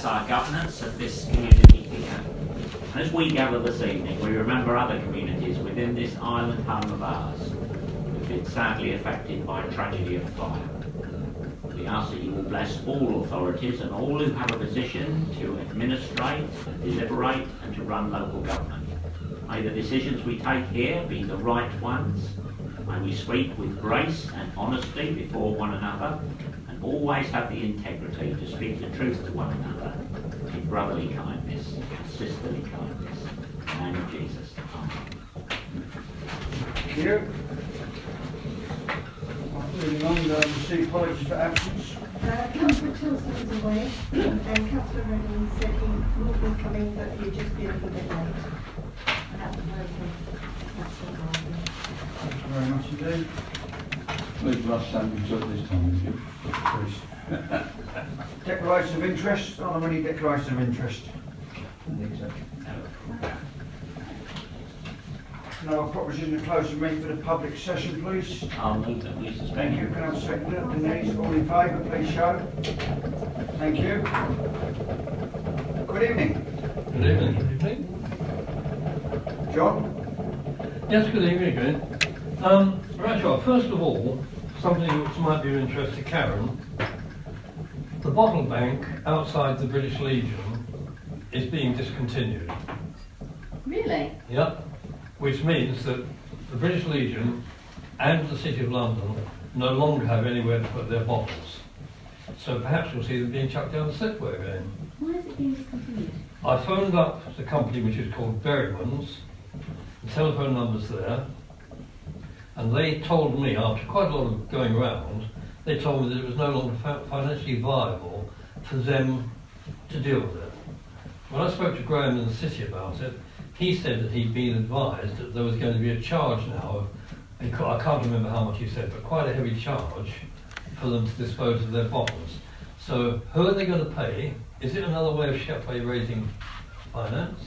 Our governance at this community here. And as we gather this evening, we remember other communities within this island home of ours who've been sadly affected by a tragedy of fire. We ask that you will bless all authorities and all who have a position to administrate, and deliberate and to run local government. May the decisions we take here be the right ones. May we speak with grace and honesty before one another, and always have the integrity to speak the truth to one another in brotherly kindness and sisterly kindness. In the name of Jesus. Amen. Thank you. Moving on, receive apologies for absence. Councillor Tilson is away, and Councillor Redding said he would be coming, but he'd just be a little bit late. And that was Councillor Garden. Thank you very much indeed. Please rush sandwich up this time, if you Please. Declaration of interest. Are there any declarations of interest? I think so. No proposition to close the meeting for the public session, please. I'll move that we Thank suspend. you. Can I have a second? Denise, all in favour, please show. Thank you. Good evening. Good evening. Good evening. John? Yes, good evening again. Right, well, first of all, something which might be of interest to Karen. The bottle bank outside the British Legion is being discontinued. Really? Yep. Which means that the British Legion and the City of London no longer have anywhere to put their bottles. So perhaps we'll see them being chucked down the slipway again. Why is it being discontinued? I phoned up the company which is called Berryman's, the telephone number's there, and they told me, after quite a lot of going around, they told me that it was no longer financially viable for them to deal with it. When I spoke to Graham in the city about it, he said that he'd been advised that there was going to be a charge now, I can't remember how much he said, but quite a heavy charge for them to dispose of their bottles. So who are they going to pay? Is it another way of Shepway raising finance?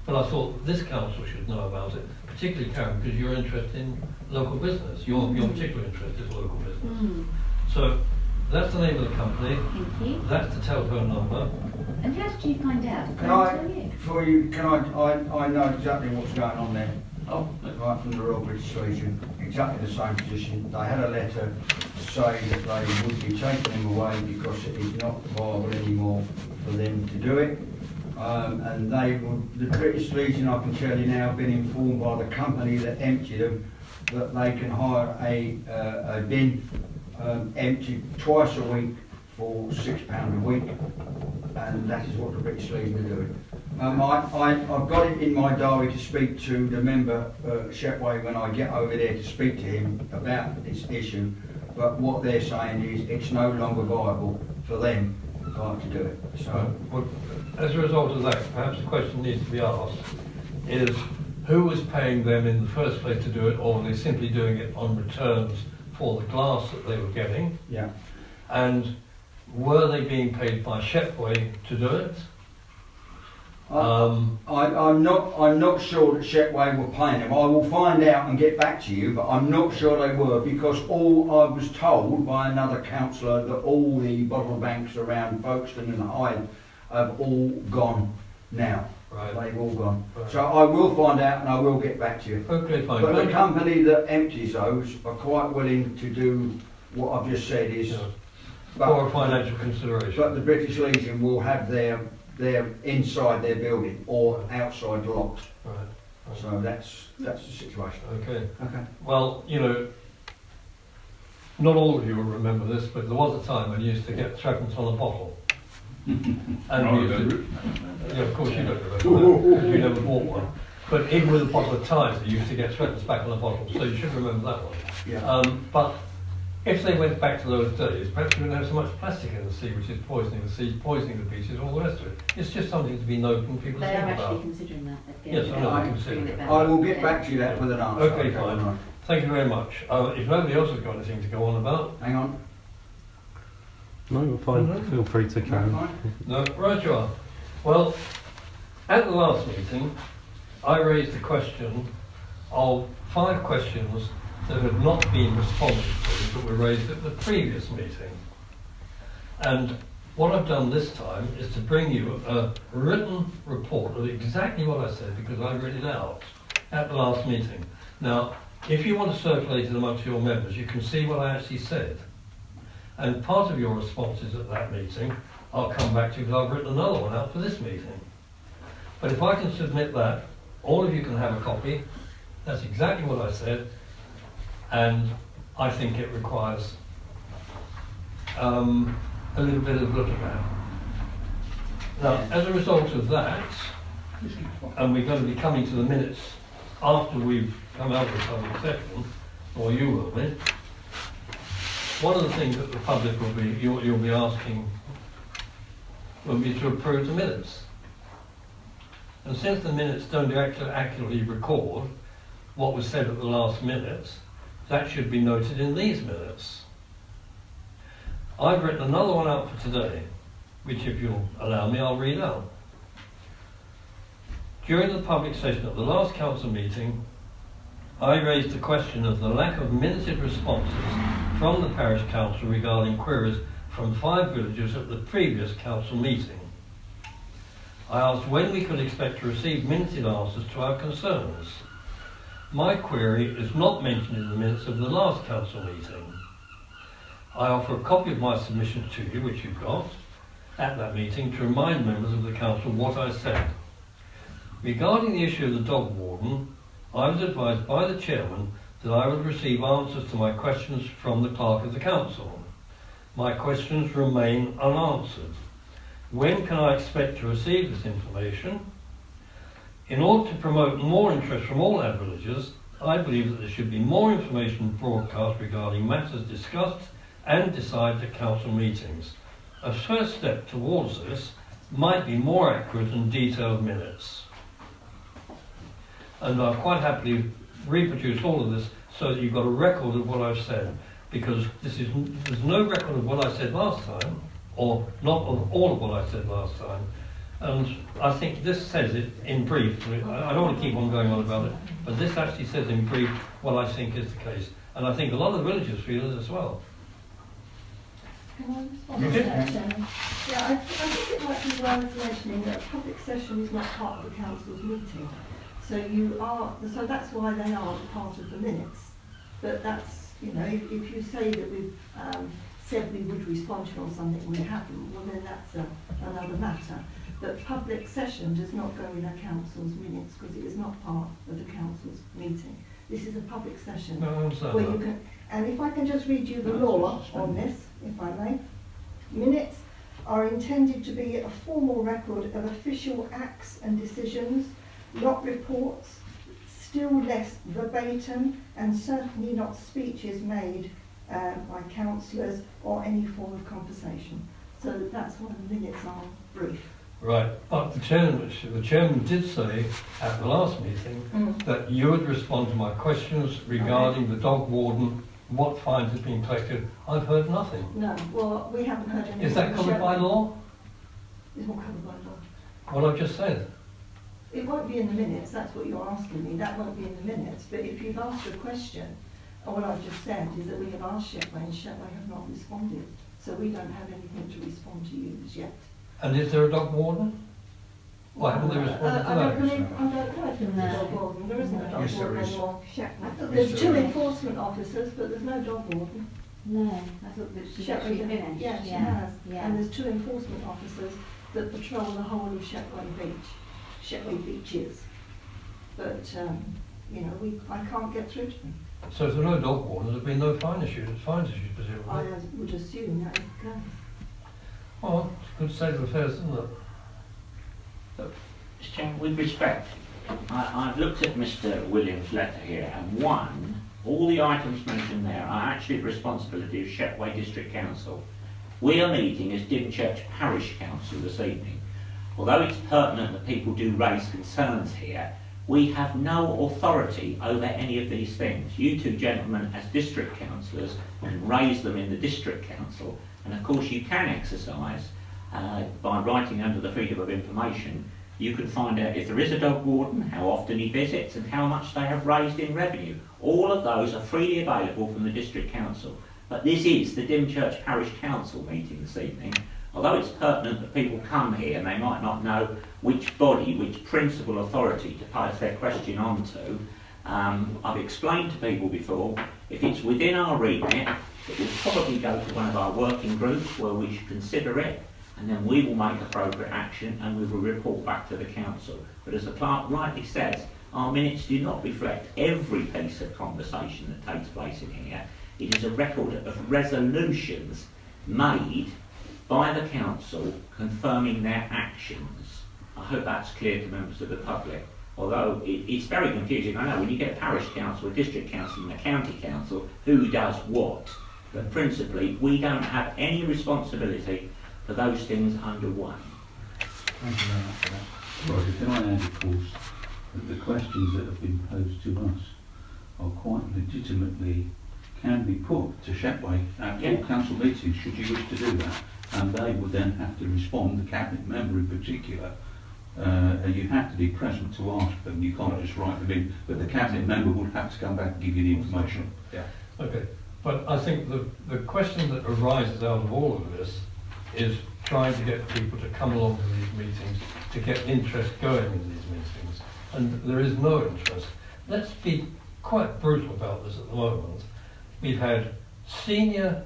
But I thought this council should know about it, particularly Karen, because you're interested in local business. Your particular interest is local business. So that's the name of the company. Thank you. That's the telephone number. And how did you find out? Can I know exactly what's going on there. Oh, Right from the Royal British Legion, exactly the same position. They had a letter to say that they would be taking them away because it is not viable anymore for them to do it. And they would, the British Legion, I can tell you now, have been informed by the company that emptied them that they can hire a bin emptied twice a week for £6 a week, and that is what the British Legion are doing. I've got it in my diary to speak to the member Shepway when I get over there to speak to him about this issue, but what they're saying is it's no longer viable for them to do it. So, Well, as a result of that, perhaps the question needs to be asked is who was paying them in the first place to do it, or were they simply doing it on returns for the glass that they were getting? yeah. And were they being paid by Shepway to do it? I'm not sure that Shepway were paying them. I will find out and get back to you, but I'm not sure they were, because all I was told by another councillor that all the bottle banks around Folkestone and Hyde have all gone now. Right. They've all gone. Right. So I will find out and I will get back to you. Okay, fine. But the company that empties those are quite willing to do what I've just said is... Yeah. But, For a financial consideration. but the British Legion will have their inside their building or outside locked. Right. So that's the situation. Okay. Okay. Well, you know, not all of you will remember this, but there was a time when you used to get threepence on a bottle. And we used to, yeah, of course you don't remember that, because you never bought one. But even with a bottle of Tides, you used to get threepence back on a bottle, so you should remember that one. Yeah. But if they went back to those days, perhaps we wouldn't have so much plastic in the sea, which is poisoning the sea, poisoning the beaches, all the rest of it. It's just something to be noted and people to They think are actually about. considering that. Yes, I know they're considering it. I will get back to you that with an answer. Okay, fine. Thank you very much. If nobody else has got anything to go on about. Hang on. No, you're fine. Mhm. Feel free to carry on. No, right you are. Well, at the last meeting, I raised the question of 5 questions that had not been responded to, that were raised at the previous meeting. And What I've done this time is to bring you a written report of exactly what I said, because I read it out at the last meeting. Now, if you want to circulate it amongst your members, you can see what I actually said. And part of your responses at that meeting, I'll come back to because I've written another one out for this meeting. But if I can submit that, all of you can have a copy. That's exactly what I said. And I think it requires a little bit of looking at. Now, as a result of that, and we're going to be coming to the minutes after we've come out of the public session, or you will be, one of the things that the public will be, you'll be asking, will be to approve the minutes. And since the minutes don't accurately record what was said at the last minute, that should be noted in these minutes. I've written another one out for today, which if you'll allow me, I'll read out. During the public session at the last council meeting, I raised the question of the lack of minuted responses from the parish council regarding queries from 5 villagers at the previous council meeting. I asked when we could expect to receive minuted answers to our concerns. My query is not mentioned in the minutes of the last council meeting. I offer a copy of my submission to you, which you've got, at that meeting to remind members of the council what I said. Regarding the issue of the dog warden, I was advised by the chairman that I would receive answers to my questions from the clerk of the council. My questions remain unanswered. When can I expect to receive this information? In order to promote more interest from all our villagers, I believe that there should be more information broadcast regarding matters discussed and decided at council meetings. A first step towards this might be more accurate and detailed minutes. And I'll quite happily reproduce all of this so that you've got a record of what I've said, because there's no record of what I said last time, or not of all of what I said last time. And I think this says it in brief. I don't want to keep on going on about it, but this actually says in brief what I think is the case. And I think a lot of the villagers feel it as well. Can I respond to that, Chairman? Yeah, I think it might be worth mentioning that a public session is not part of the council's meeting. So that's why they aren't part of the minutes. But that's, if you say that we've said we would respond to you on something we haven't, well then that's another matter. But public session does not go in a council's minutes because it is not part of the council's meeting. This is a public session where you can, and if I can just read you the law on this, if I may. Minutes are intended to be a formal record of official acts and decisions, not reports, still less verbatim, and certainly not speeches made by councillors or any form of conversation. So that's why the minutes are brief. Right, but the chairman did say at the last meeting that you would respond to my questions regarding the dog warden, what fines have been collected. I've heard nothing. No, well, we haven't heard anything. Is that covered by law? It's not covered by law. What I've just said. It won't be in the minutes, that's what you're asking me, that won't be in the minutes. But if you've asked a question, and what I've just said is that we have asked Shetway and Shetway have not responded. So we don't have anything to respond to you as yet. And is there a dog warden? Why haven't they responded to that? I don't know if there's a dog warden. There isn't a dog Yes, there warden is. anymore. There's 2 enforcement officers, but there's no dog warden. No, I thought that she's actually finished. Yeah, she has. Yeah. And there's 2 enforcement officers that patrol the whole of Shetway Beach. Shetway Beaches. But, I can't get through to them. So if there are no dog wardens, there's been no fines issued, presumably. I would assume that is the case. Well, it's a good state of affairs, isn't it? Mr. Chairman, with respect, I've looked at Mr. Williams' letter here, and all the items mentioned there are actually the responsibility of Shetway District Council. We are meeting as Dymchurch Parish Council this evening. Although it's pertinent that people do raise concerns here, we have no authority over any of these things. You two gentlemen, as district councillors, can raise them in the district council, and of course you can exercise, by writing under the Freedom of Information, you can find out if there is a dog warden, how often he visits, and how much they have raised in revenue. All of those are freely available from the district council. But this is the Dymchurch Parish Council meeting this evening, although it's pertinent that people come here and they might not know which body, which principal authority to pass their question on to, I've explained to people before, if it's within our remit, it will probably go to one of our working groups where we should consider it, and then we will make appropriate action and we will report back to the council. But as the clerk rightly says, our minutes do not reflect every piece of conversation that takes place in here. It is a record of resolutions made by the council confirming their actions. I hope that's clear to members of the public. Although it's very confusing, I know, when you get a parish council, a district council and a county council, who does what? But principally, we don't have any responsibility for those things under one. Thank you very much for that. Roger, can I add, of course, that the questions that have been posed to us are quite legitimately, can be put to Shepway at full council meetings, should you wish to do that, and they would then have to respond, the cabinet member in particular. You have to be present to ask them, you can't just write them in, but the cabinet member would have to come back and give you the information. Yeah. Okay, but I think the question that arises out of all of this is trying to get people to come along to these meetings, to get interest going in these meetings, and there is no interest. Let's be quite brutal about this at the moment. We've had senior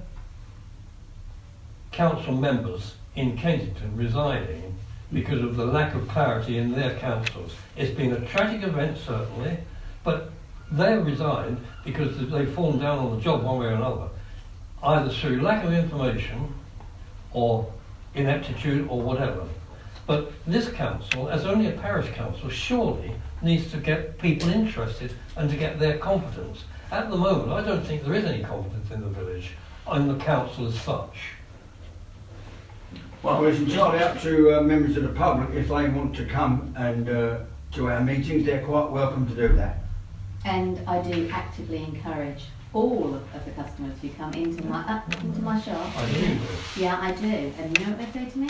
council members in Kensington resigning because of the lack of clarity in their councils. It's been a tragic event, certainly, but they resigned because they've fallen down on the job one way or another, either through lack of information or ineptitude or whatever. But this council, as only a parish council, surely needs to get people interested and to get their competence. At the moment, I don't think there is any competence in the village on the council as such. Well, it's entirely up to members of the public. If they want to come and to our meetings, they're quite welcome to do that. And I do actively encourage all of the customers who come into my shop. I do. Yeah, I do. And you know what they say to me?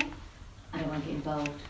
I don't want to get involved.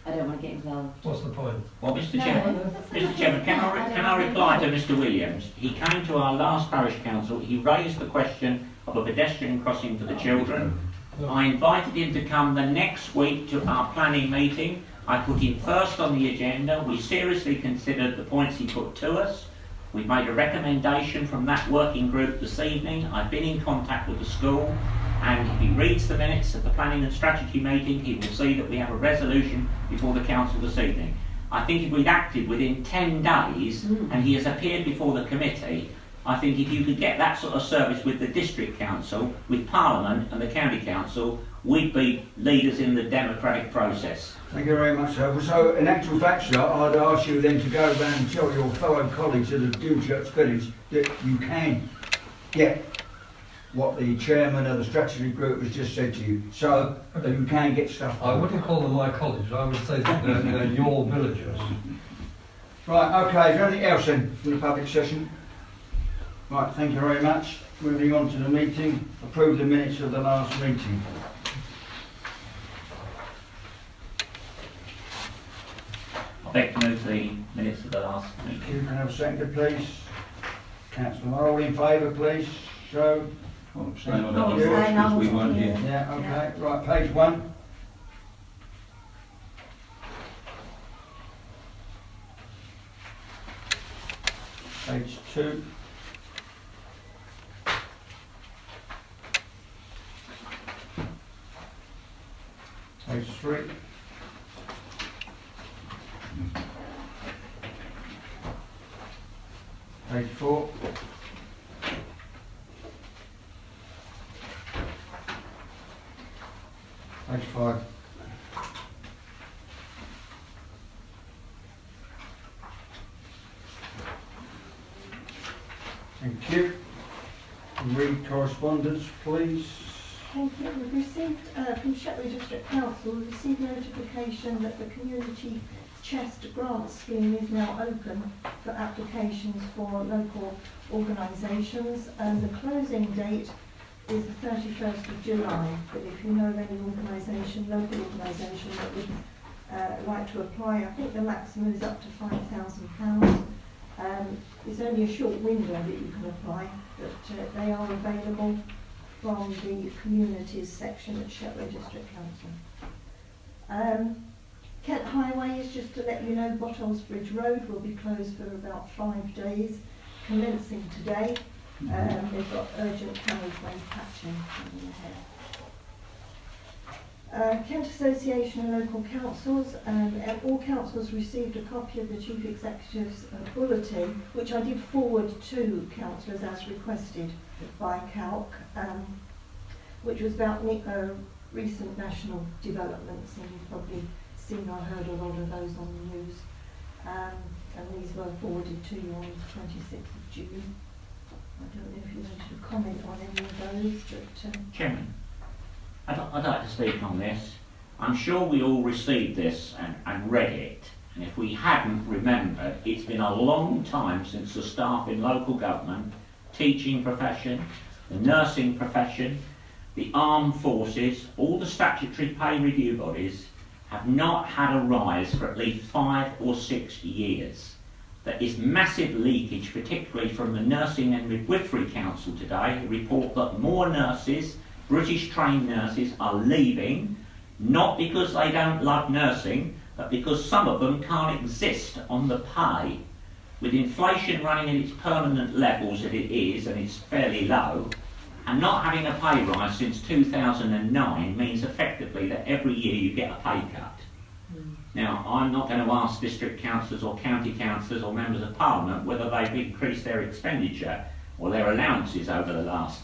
I don't want to get involved. What's the point? Well, Mr. No, Chairman, that's Mr. not Chairman, can I I don't reply to want Mr. Williams? He came to our last parish council, he raised the question of a pedestrian crossing for the children. I invited him to come the next week to our planning meeting. I put him first on the agenda. We seriously considered the points he put to us. We've made a recommendation from that working group this evening. I've been in contact with the school, and if he reads the minutes of the planning and strategy meeting, he will see that we have a resolution before the council this evening. I think if we'd acted within 10 days and he has appeared before the committee, I think if you could get that sort of service with the district council, with Parliament and the county council, we'd be leaders in the democratic process. Thank you very much, sir. So, in actual fact, sir, I'd ask you then to go around and tell your fellow colleagues of the Dymchurch Village that you can get what the chairman of the strategy group has just said to you, so that you can get stuff done. I wouldn't call them my colleagues, I would say that they're your villagers. Right, okay, is there anything else then from the public session? Right, thank you very much. Moving on to the meeting, approve the minutes of the last meeting. I beg to move the minutes of the last meeting. You can have a second, please. Councillor All in favour, please. Show. I'll abstain on Oh, that abstain, because we I'm weren't here. Yeah, okay. Right, page 1. Page 2. Page 3. Page 4. Page 5. Thank you. Read correspondence, please. Thank you. We've received from Shepway District Council, we've received notification that the Community Chest Grant Scheme is now open for applications for local organisations, and the closing date is the 31st of July. But if you know of any organisation, local organisation that would like to apply, I think the maximum is up to £5,000. It's only a short window that you can apply, but they are available from the communities section at Shetway District Council. Kent Highway is just to let you know, Bottles Bridge Road will be closed for about 5 days, commencing today. They've got urgent carriageway patching coming ahead. Kent Association and local councils, all councils received a copy of the Chief Executive's bulletin, which I did forward to councillors as requested by CALC, which was about recent national developments, and you've probably seen or heard a lot of those on the news. And these were forwarded to you on the 26th of June. I don't know if you want to comment on any of those, but... Chairman, I'd like to speak on this. I'm sure we all received this and read it, and if we hadn't remembered, it's been a long time since the staff in local government, teaching profession, the nursing profession, the armed forces, all the statutory pay review bodies have not had a rise for at least 5 or 6 years. There is massive leakage, particularly from the Nursing and Midwifery Council today, who report that more nurses, British trained nurses, are leaving, not because they don't love nursing, but because some of them can't exist on the pay. With inflation running at its permanent levels that it is, and it's fairly low, and not having a pay rise since 2009 means effectively that every year you get a pay cut. Now, I'm not going to ask district councillors or county councillors or members of parliament whether they've increased their expenditure or their allowances over the last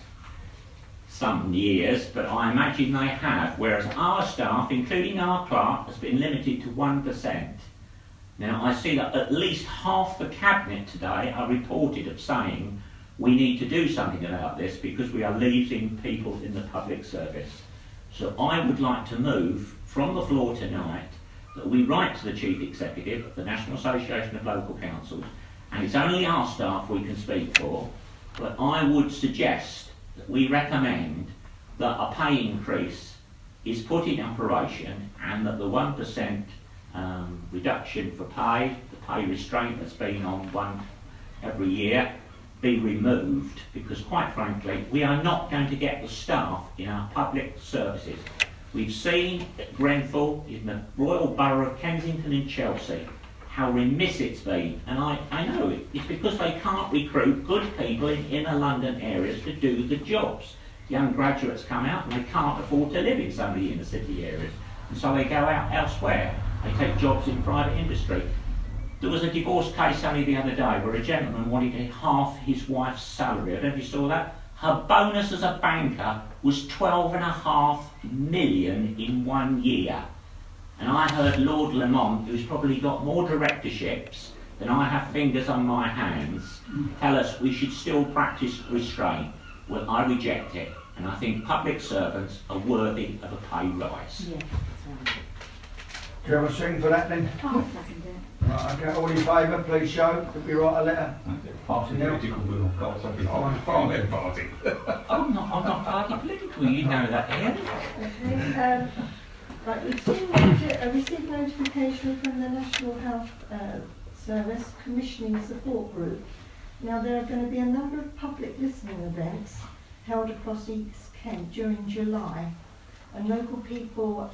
some years, but I imagine they have, whereas our staff, including our clerk, has been limited to 1%. Now, I see that at least half the cabinet today are reported of saying we need to do something about this because we are losing people in the public service. So I would like to move from the floor tonight that we write to the Chief Executive of the National Association of Local Councils, and it's only our staff we can speak for, but I would suggest that we recommend that a pay increase is put in operation and that the 1% reduction for pay, the pay restraint that's been on one every year, be removed, because quite frankly we are not going to get the staff in our public services. We've seen at Grenfell, in the Royal Borough of Kensington and Chelsea, how remiss it's been, and I know it's because they can't recruit good people in inner London areas to do the jobs. Young graduates come out and they can't afford to live in some of the inner city areas, and so they go out elsewhere. They take jobs in private industry. There was a divorce case only the other day where a gentleman wanted half his wife's salary. I don't know if you saw that. Her bonus as a banker was 12.5 million in 1 year. And I heard Lord Lamont, who's probably got more directorships than I have fingers on my hands, tell us we should still practice restraint. Well, I reject it, and I think public servants are worthy of a pay rise. Yeah, that's right. Do you have a second for that then? Oh, second it. Right, okay, all in favour, please show that we write a letter. Party political will have got something on the party. I'm not party political, you know that, Ian. Okay, right, we've received notification from the National Health Service Commissioning Support Group. Now, there are going to be a number of public listening events held across East Kent during July, and local people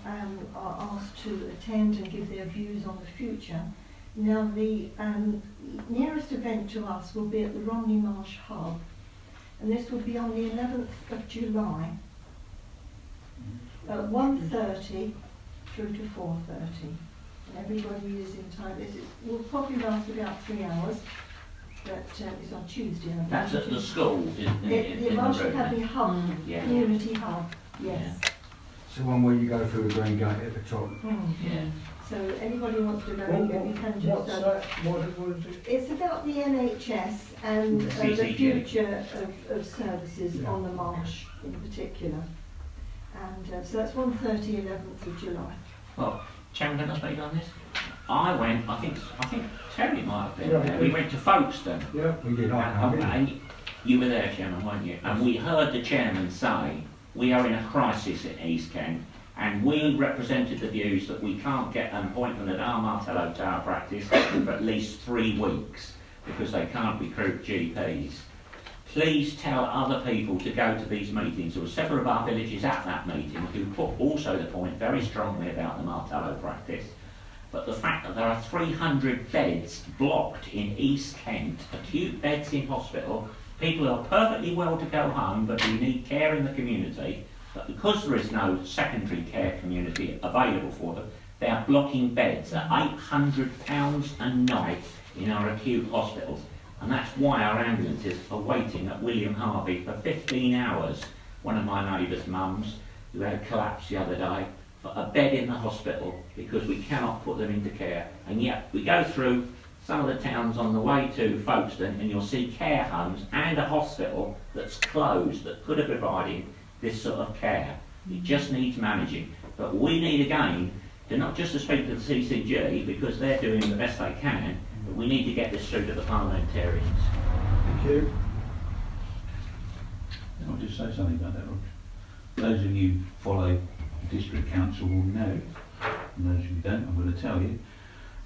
are asked to attend and give their views on the future. Now, the nearest event to us will be at the Romney Marsh Hub, and this will be on the 11th of July at 1:30 through to 4:30. And everybody is entitled. It will probably last about 3 hours, but it's on Tuesday. That's at the school, isn't it? The Marsh Academy Hub, Yeah. Community Hub, yes. It's the one where you go through the green gate at the top. Yeah. So anybody who wants to go, you can just... What's that? What is it? It's about the NHS and the CCG. future of services on the marsh in particular. And so that's 1:30, 11th of July. Well, Chairman, can I speak on this? I went, I think Terry might have been Yeah, there. We went to Folkestone. Yeah. We did, I know. And you were there, Chairman, weren't you? And we heard the Chairman say, we are in a crisis in East Kent, and we represented the views that we can't get an appointment at our Martello Tower practice for at least 3 weeks because they can't recruit GPs. please tell other people to go to these meetings. There were several of our villages at that meeting who put also the point very strongly about the Martello practice. But the fact that there are 300 beds blocked in East Kent, acute beds in hospital, people who are perfectly well to go home but who need care in the community, but because there is no secondary care community available for them, they are blocking beds at £800 a night in our acute hospitals. And that's why our ambulances are waiting at William Harvey for 15 hours. One of my neighbour's mums, who had a collapse the other day, for a bed in the hospital because we cannot put them into care. And yet we go through some of the towns on the way to Folkestone and you'll see care homes and a hospital that's closed that could have provided this sort of care. It just needs managing. But we need again to not just to speak to the CCG because they're doing the best they can, but we need to get this through to the parliamentarians. Thank you. I'll just say something about that, Roger. Those of you who follow district council will know, and those who don't, I'm going to tell you,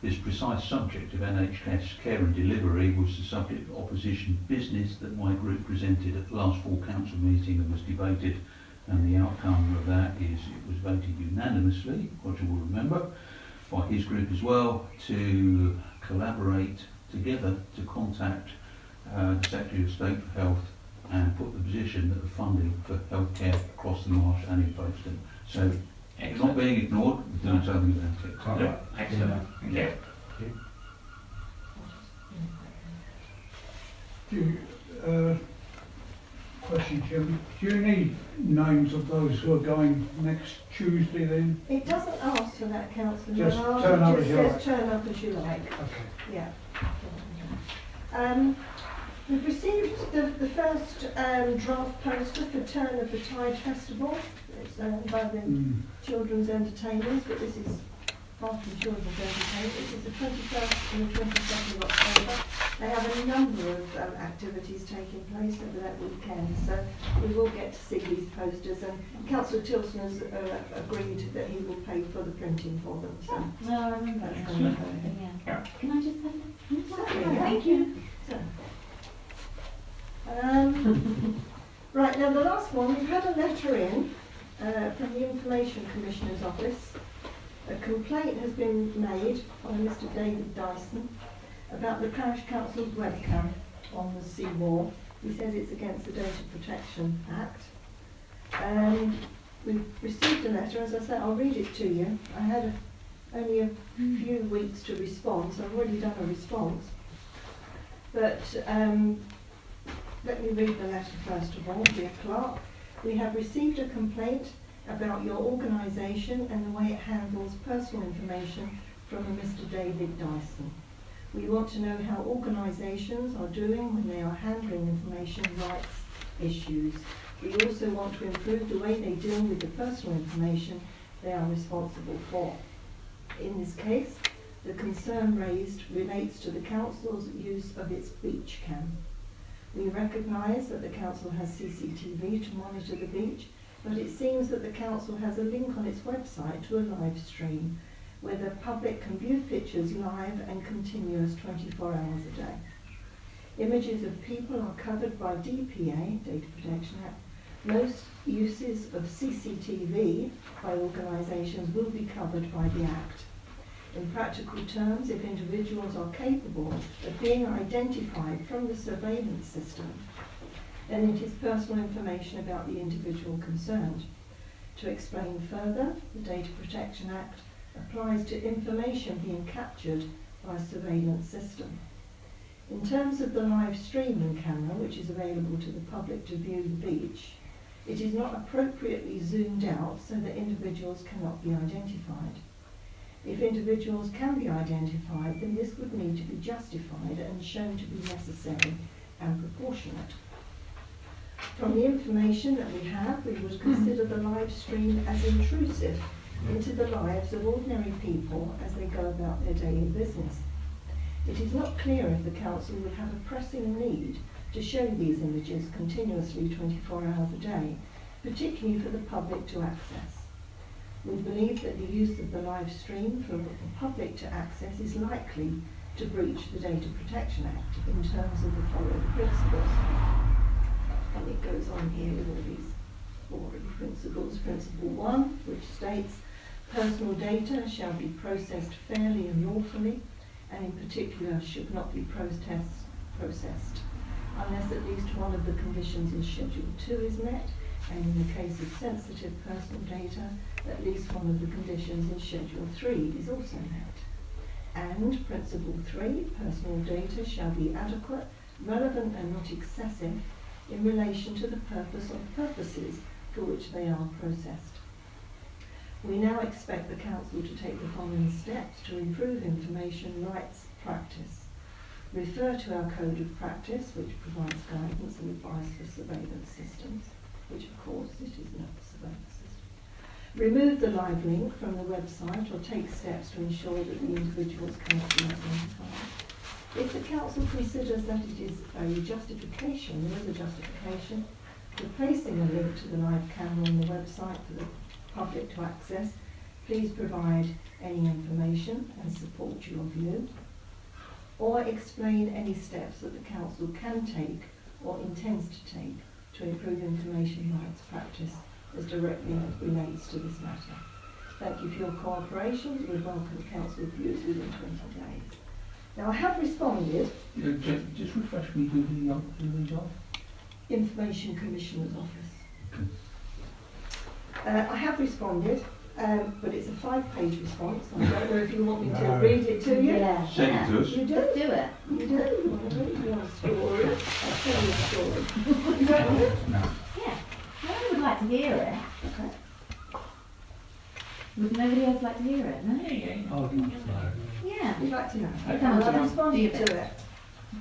this precise subject of NHS care and delivery was the subject of opposition business that my group presented at the last full council meeting and was debated, and the outcome of that is it was voted unanimously, Roger will remember, by his group as well, to collaborate together to contact the Secretary of State for Health and put the position that the funding for healthcare across the marsh and in Folkestone. So it's not being ignored, we're doing something about it. Yeah, excellent. Yeah. Question, Jim. Do you need names of those who are going next Tuesday then? It doesn't ask for that, Councillor. Just Millard. turn up It as just you says like. turn up as you like. Okay. Yeah. We've received the first draft poster for Turn of the Tide Festival. It's by the Children's Entertainers, but this is far from Children's Entertainers. This is the 21st and the 22nd of October. They have a number of activities taking place over that weekend, so we will get to see these posters. And Councillor Tilson has agreed that he will pay for the printing for them. So No, I remember. that's Actually. wonderful. Yeah. Can I just say that? Certainly, Thank you. So, right, now the last one, we've had a letter in from the Information Commissioner's Office. A complaint has been made by Mr David Dyson about the Parish Council's webcam on the seawall. He says it's against the Data Protection Act. We've received a letter, as I said, I'll read it to you. I had only a few weeks to respond, so I've already done a response. But let me read the letter first of all. Dear Clerk, we have received a complaint about your organisation and the way it handles personal information from a Mr David Dyson. We want to know how organisations are doing when they are handling information rights issues. We also want to improve the way they deal with the personal information they are responsible for. In this case, the concern raised relates to the Council's use of its beach cam. We recognise that the Council has CCTV to monitor the beach, but it seems that the Council has a link on its website to a live stream where the public can view pictures live and continuous 24 hours a day. Images of people are covered by DPA, Data Protection Act. Most uses of CCTV by organisations will be covered by the Act. In practical terms, if individuals are capable of being identified from the surveillance system, then it is personal information about the individual concerned. To explain further, the Data Protection Act applies to information being captured by a surveillance system. In terms of the live streaming camera, which is available to the public to view the beach, it is not appropriately zoomed out so that individuals cannot be identified. If individuals can be identified, then this would need to be justified and shown to be necessary and proportionate. From the information that we have, we would consider the live stream as intrusive into the lives of ordinary people as they go about their daily business. It is not clear if the Council would have a pressing need to show these images continuously 24 hours a day, particularly for the public to access. We believe that the use of the live stream for the public to access is likely to breach the Data Protection Act in terms of the following principles. And it goes on here with all these boring principles. Principle 1, which states, personal data shall be processed fairly and lawfully, and in particular should not be processed unless at least one of the conditions in Schedule 2 is met, and in the case of sensitive personal data, at least one of the conditions in Schedule 3 is also met. And Principle 3, personal data shall be adequate, relevant and not excessive in relation to the purpose or purposes for which they are processed. We now expect the Council to take the following steps to improve information rights practice. Refer to our Code of Practice, which provides guidance and advice for surveillance systems, which of course it is not a surveillance system. Remove the live link from the website or take steps to ensure that the individuals cannot be identified. If the Council considers that it is a justification, there is a justification, for placing a link to the live camera on the website for the public to access, please provide any information and support your view, or explain any steps that the Council can take or intends to take to improve information rights practice as directly relates to this matter. Thank you for your cooperation. We welcome Council views within 20 days. Now I have responded. Just refresh me who these are. Information Commissioner's Office. I have responded, but it's a 5-page response. I don't know if you want me to read it to you. Yeah. Send it to us. You do? Let's do it. You do? You want to read your story? I'll tell you a story. You don't want it? No. Yeah. I would like to hear it. Okay. Would nobody else like to hear it? No? Oh, no. Yeah. You'd like to know? Okay. Well, I've Do responded your to best. it.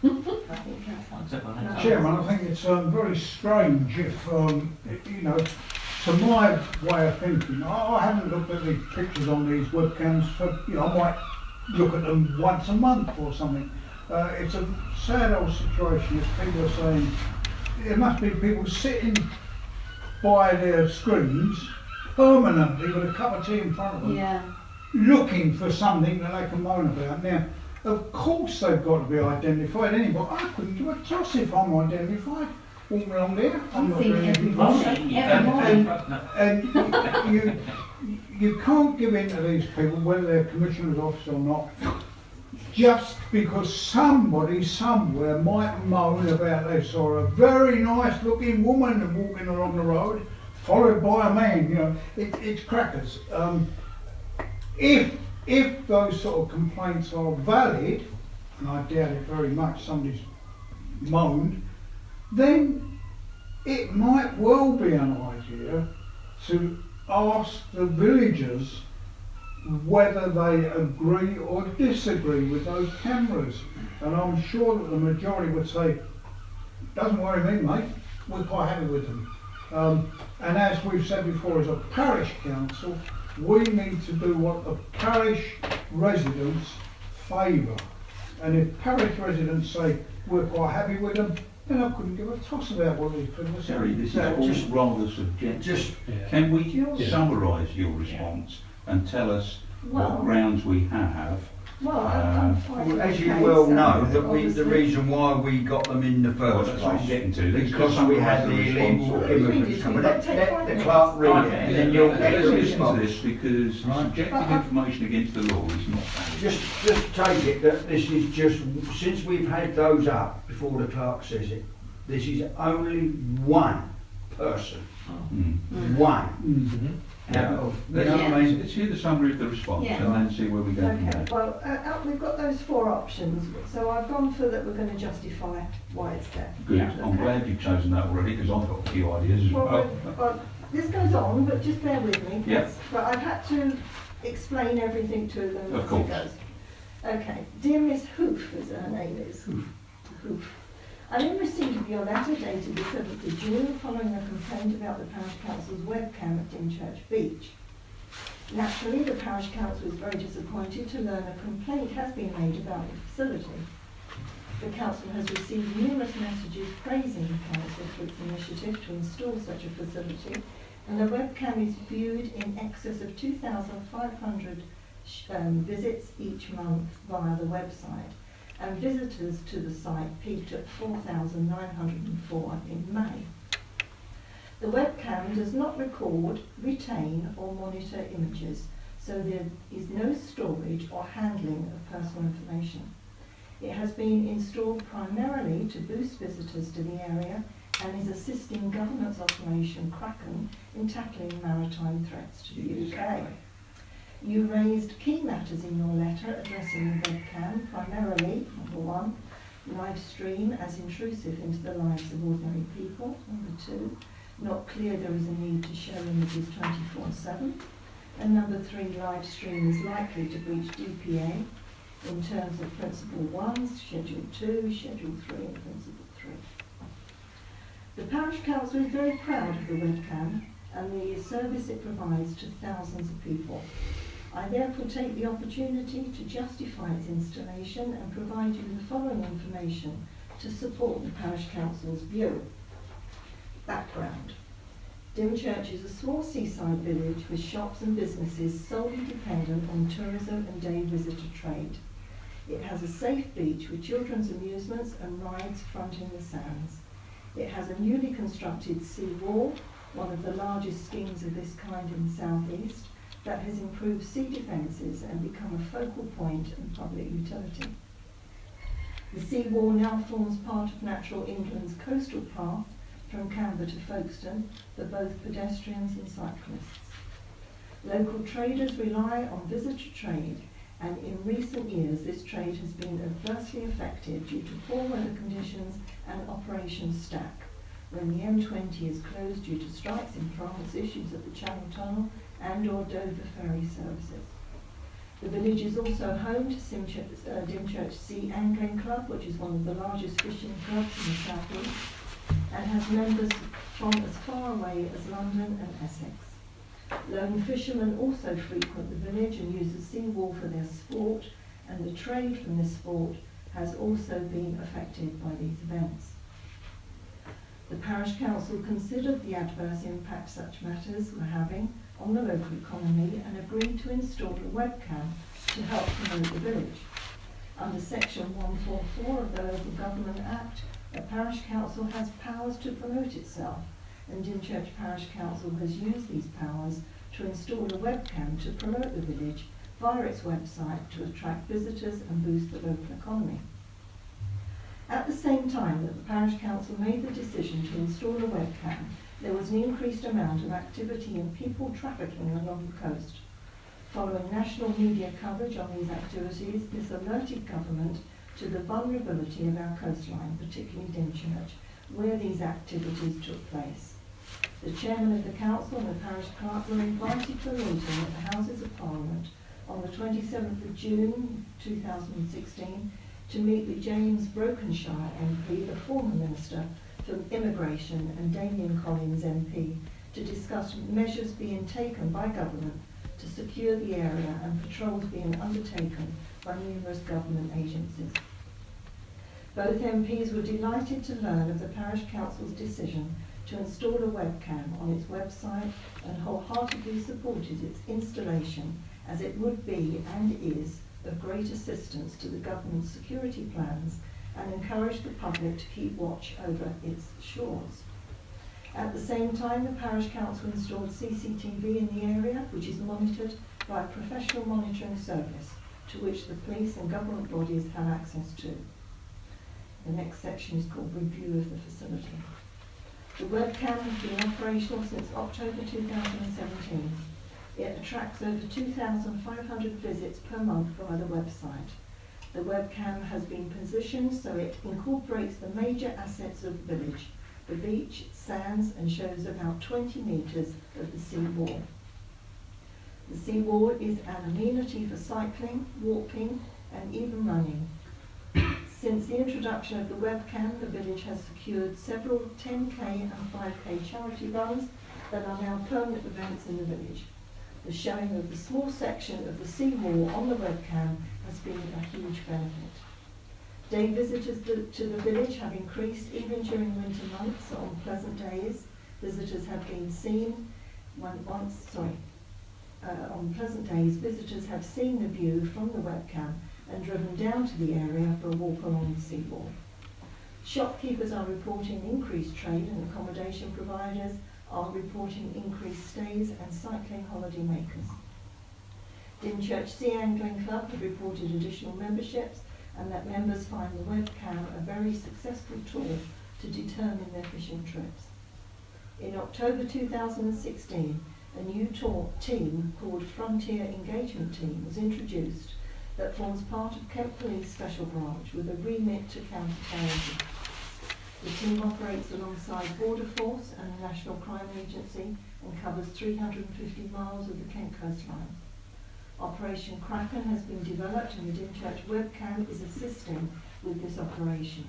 I think that's Chairman, I think it's very strange if, you know, to my way of thinking, I haven't looked at the pictures on these webcams for, you know, I might look at them once a month or something. It's a sad old situation as people are saying, there must be people sitting by their screens permanently with a cup of tea in front of them, Yeah. looking for something that they can moan about. Now, of course they've got to be identified anyway. I couldn't give a toss if I'm identified. Walking along there, I'm not I've seen doing every anything morning. wrong. Every morning. And you can't give in to these people, whether they're commissioner's office or not, just because somebody somewhere might moan about they saw a very nice looking woman walking along the road, followed by a man. You know, it's crackers. If those sort of complaints are valid, and I doubt it very much, somebody's moaned, then it might well be an idea to ask the villagers whether they agree or disagree with those cameras. And I'm sure that the majority would say, doesn't worry me, mate, we're quite happy with them. And as we've said before, as a parish council, we need to do what the parish residents favour. And if parish residents say we're quite happy with them, then I couldn't give a toss about what these people say. Terry, this is all rather subjective. Can we summarise your response and tell us what grounds we have? Well, I'm fine. As you well know, the reason why we got them in the Well, first that's what I'm place, getting to. Let's because just we had the summarise illegal response. immigrants coming. Let the clerk read it, and then you'll get Let's the listen to response. this because subjective information against the law is not valid. Just take it that this is just, since we've had those up, before the clerk says it, this is only one person. One. Out of, you know what I mean? Let's hear the summary of the response and then see where we go from Okay, there. well, we've got those 4 options, so I've gone for that we're going to justify why it's there. Good. I'm glad you've chosen that already because I've got a few ideas as well. Well, this goes on, but just bear with me. Yeah. But I've had to explain everything to them Of as course. it goes. Okay, dear Miss Hoof, as her name is. Hoof. I'm in receipt of your letter dated the 7th of June following a complaint about the Parish Council's webcam at Dymchurch Beach. Naturally, the Parish Council is very disappointed to learn a complaint has been made about the facility. The Council has received numerous messages praising the Council for its initiative to install such a facility, and the webcam is viewed in excess of 2,500 visits each month via the website, and visitors to the site peaked at 4,904 in May. The webcam does not record, retain or monitor images, so there is no storage or handling of personal information. It has been installed primarily to boost visitors to the area and is assisting government's Operation Kraken in tackling maritime threats to the UK. You raised key matters in your letter addressing the webcam, primarily, number one, live stream as intrusive into the lives of ordinary people, number two, not clear there is a need to show images 24/7, and number three, live stream is likely to breach DPA in terms of Principle 1, Schedule 2, Schedule 3 and Principle 3. The Parish Council is very proud of the webcam and the service it provides to thousands of people. I therefore take the opportunity to justify its installation and provide you with the following information to support the Parish Council's view. Background. Dymchurch is a small seaside village with shops and businesses solely dependent on tourism and day visitor trade. It has a safe beach with children's amusements and rides fronting the sands. It has a newly constructed sea wall, one of the largest schemes of this kind in the southeast, that has improved sea defences and become a focal point and public utility. The sea wall now forms part of Natural England's coastal path from Canberra to Folkestone for both pedestrians and cyclists. Local traders rely on visitor trade, and in recent years this trade has been adversely affected due to poor weather conditions and Operation Stack, when the M20 is closed due to strikes in France, issues at the Channel Tunnel and or Dover ferry services. The village is also home to Dymchurch Sea Angling Club, which is one of the largest fishing clubs in the south east, and has members from as far away as London and Essex. Lone fishermen also frequent the village and use the seawall for their sport, and the trade from this sport has also been affected by these events. The Parish Council considered the adverse impact such matters were having on the local economy and agreed to install a webcam to help promote the village. Under Section 144 of the Local Government Act, a Parish Council has powers to promote itself, and Dymchurch Parish Council has used these powers to install a webcam to promote the village via its website to attract visitors and boost the local economy. At the same time that the Parish Council made the decision to install a webcam, there was an increased amount of activity in people trafficking along the coast. Following national media coverage on these activities, this alerted government to the vulnerability of our coastline, particularly Dymchurch, where these activities took place. The chairman of the council and the parish clerk were invited to a meeting at the Houses of Parliament on the 27th of June 2016 to meet with James Brokenshire MP, the former Minister for Immigration, and Damien Collins MP to discuss measures being taken by government to secure the area and patrols being undertaken by numerous government agencies. Both MPs were delighted to learn of the Parish Council's decision to install a webcam on its website and wholeheartedly supported its installation, as it would be and is of great assistance to the government's security plans and encouraged the public to keep watch over its shores. At the same time, the Parish Council installed CCTV in the area, which is monitored by a professional monitoring service to which the police and government bodies have access to. The next section is called Review of the Facility. The webcam has been operational since October 2017. It attracts over 2,500 visits per month via the website. The webcam has been positioned so it incorporates the major assets of the village, the beach, sands, and shows about 20 metres of the sea wall. The sea wall is an amenity for cycling, walking, and even running. Since the introduction of the webcam, the village has secured several 10k and 5k charity runs that are now permanent events in the village. The showing of the small section of the sea wall on the webcam has been a huge benefit. Day visitors to the village have increased even during winter months. On pleasant days, visitors have been seen on pleasant days, visitors have seen the view from the webcam and driven down to the area for a walk along the seawall. Shopkeepers are reporting increased trade, and accommodation providers are reporting increased stays and cycling holiday makers. Dymchurch Sea Angling Club have reported additional memberships and that members find the webcam a very successful tool to determine their fishing trips. In October 2016, a new team called Frontier Engagement Team was introduced that forms part of Kent Police Special Branch with a remit to counter terrorism. The team operates alongside Border Force and the National Crime Agency and covers 350 miles of the Kent coastline. Operation Kraken has been developed and the Dymchurch webcam is assisting with this operation.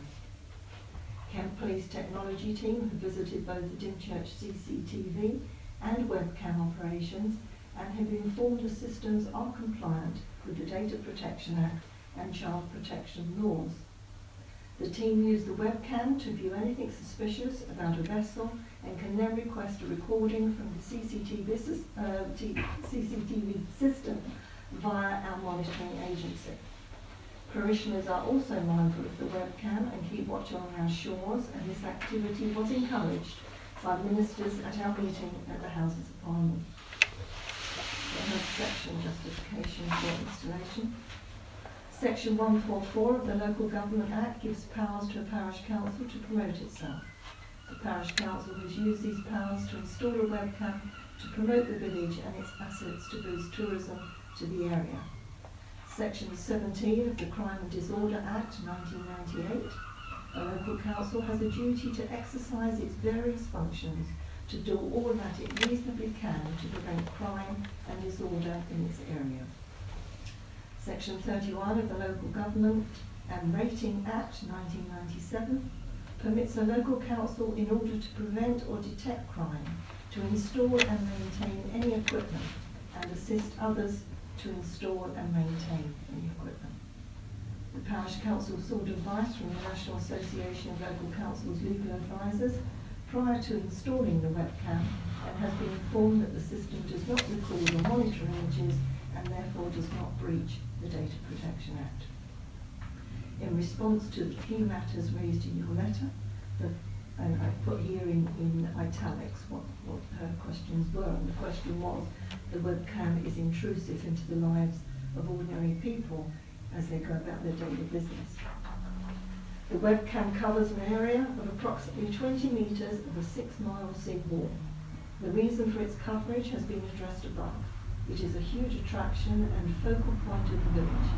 Kent Police Technology Team have visited both the Dymchurch CCTV and webcam operations and have informed the systems are compliant with the Data Protection Act and Child Protection laws. The team use the webcam to view anything suspicious about a vessel and can then request a recording from the CCTV system via our monitoring agency. Parishioners are also mindful of the webcam and keep watch along our shores, and this activity was encouraged by ministers at our meeting at the Houses of Parliament. Another section, justification for installation. Section 144 of the Local Government Act gives powers to a parish council to promote itself. The parish council has used these powers to install a webcam to promote the village and its assets to boost tourism to the area. Section 17 of the Crime and Disorder Act 1998. A local council has a duty to exercise its various functions to do all that it reasonably can to prevent crime and disorder in its area. Section 31 of the Local Government and Rating Act 1997 permits a local council, in order to prevent or detect crime, to install and maintain any equipment and assist others to install and maintain any equipment. The parish council sought advice from the National Association of Local Councils Legal Advisors prior to installing the webcam and has been informed that the system does not record or monitor images and therefore does not breach the Data Protection Act. In response to the key matters raised in your letter, and I put here in italics what her questions were, and the question was, the webcam is intrusive into the lives of ordinary people as they go about their daily business. The webcam covers an area of approximately 20 metres of a 6-mile sea wall. The reason for its coverage has been addressed above. It is a huge attraction and focal point of the village.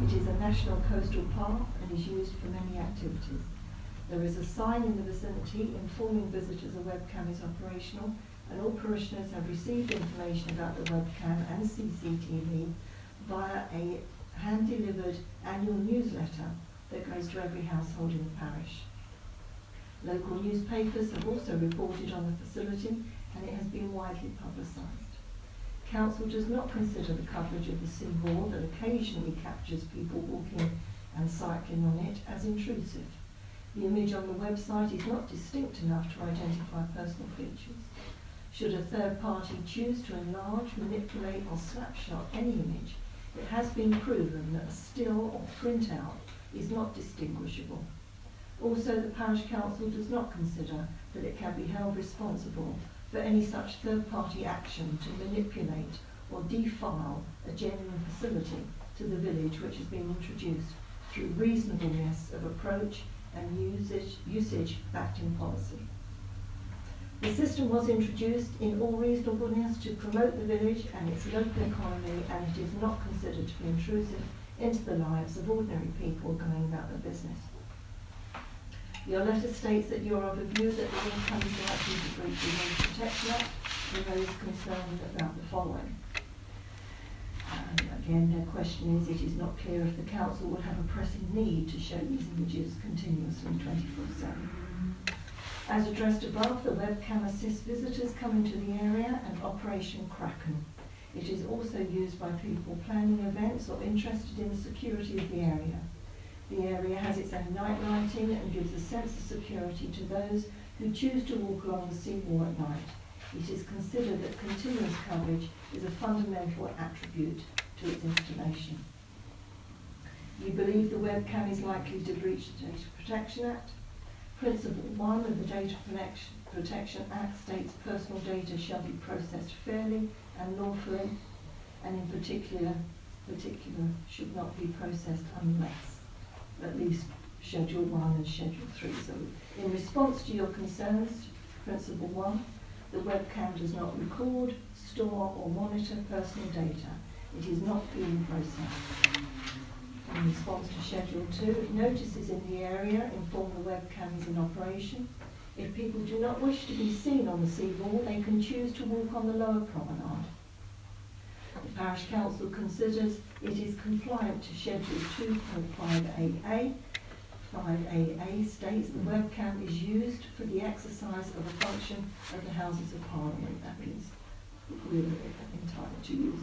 It is a national coastal path and is used for many activities. There is a sign in the vicinity informing visitors a webcam is operational, and all parishioners have received information about the webcam and CCTV via a hand-delivered annual newsletter that goes to every household in the parish. Local newspapers have also reported on the facility and it has been widely publicised. Council does not consider the coverage of the seawall that occasionally captures people walking and cycling on it as intrusive. The image on the website is not distinct enough to identify personal features. Should a third party choose to enlarge, manipulate or snapshot any image, it has been proven that a still or printout is not distinguishable. Also, the parish council does not consider that it can be held responsible for any such third-party action to manipulate or defile a genuine facility to the village which has been introduced through reasonableness of approach and usage backed in policy. The system was introduced in all reasonableness to promote the village and its local economy, and it is not considered to be intrusive into the lives of ordinary people going about their business. Your letter states that you are of a view that the income is likely to breach the Data Protection Act. You're very concerned about the following. Again, their question is, it is not clear if the council will have a pressing need to show these images continuously 24/7. As addressed above, the webcam assists visitors coming to the area and Operation Kraken. It is also used by people planning events or interested in the security of the area. The area has its own night lighting and gives a sense of security to those who choose to walk along the seawall at night. It is considered that continuous coverage is a fundamental attribute to its installation. You believe the webcam is likely to breach the Data Protection Act. Principle 1 of the Data Protection Act states personal data shall be processed fairly and lawfully, and in particular should not be processed unless at least Schedule 1 and Schedule 3. So in response to your concerns, Principle 1, the webcam does not record, store or monitor personal data. It is not being processed. In response to Schedule 2, notices in the area inform the webcam is in operation. If people do not wish to be seen on the seawall, they can choose to walk on the lower promenade. The Parish Council considers it is compliant to Schedule 2.5AA. 5AA states the webcam is used for the exercise of a function of the Houses of Parliament. That means we're entitled to use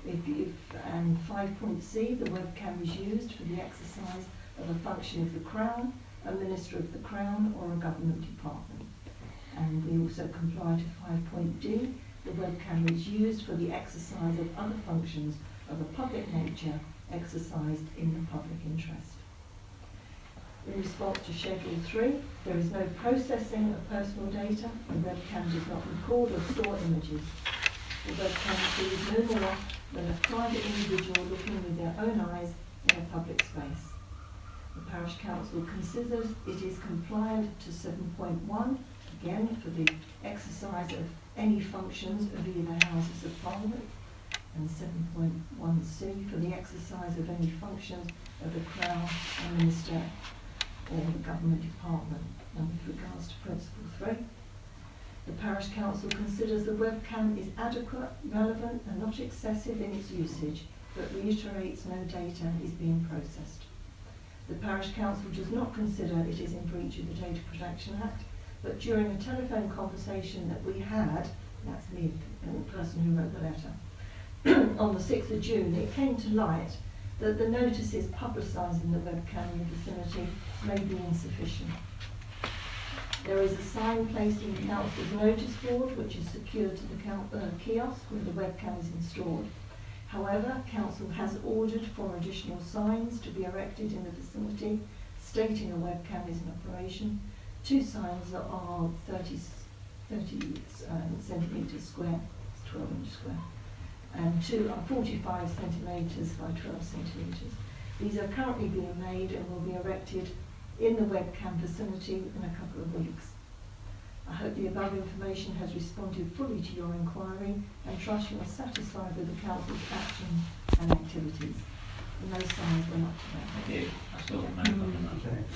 it. And 5.C, the webcam is used for the exercise of a function of the Crown, a Minister of the Crown or a government department. And we also comply to 5.D, the webcam is used for the exercise of other functions of a public nature exercised in the public interest. In response to Schedule 3, there is no processing of personal data. The webcam does not record or store images. The webcam sees no more than a private individual looking with their own eyes in a public space. The Parish Council considers it is compliant to 7.1, again for the exercise of any functions of either Houses of Parliament, and 7.1c for the exercise of any functions of the Crown, a Minister or the government department. And with regards to Principle 3, the Parish Council considers the webcam is adequate, relevant and not excessive in its usage, but reiterates no data is being processed. The Parish Council does not consider it is in breach of the Data Protection Act, but during a telephone conversation that we had, that's me, the person who wrote the letter, on the 6th of June, it came to light that the notices publicising the webcam in the vicinity may be insufficient. There is a sign placed in the Council's notice board which is secured to the kiosk where the webcam is installed. However, Council has ordered for additional signs to be erected in the vicinity stating a webcam is in operation. 2 signs are 30 centimetres square, 12 inch square, and 2 are 45 centimetres by 12 centimetres. These are currently being made and will be erected in the webcam vicinity in a couple of weeks. I hope the above information has responded fully to your inquiry and trust you are satisfied with the Council's actions and activities. And those signs were not today.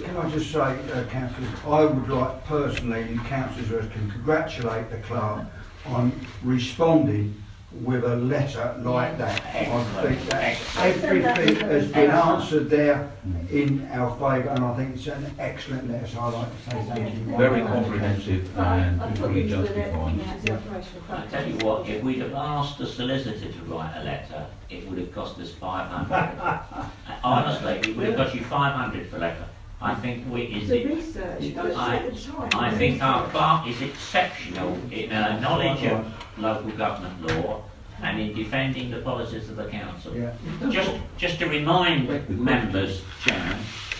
Can I just say, councillors, I would like personally, and councillors can congratulate the clerk on responding with a letter like that. I think that everything has been answered there in our favour, and I think it's an excellent letter, so I'd like to say thank you. Very comprehensive and fully justified. I tell you what, if we'd have asked the solicitor to write a letter, it would have cost us 500. Honestly, it would have cost you 500 for a letter. I think I think our clerk is exceptional in her knowledge of local government law and in defending the policies of the council. Yeah. Just to remind members, Chairman,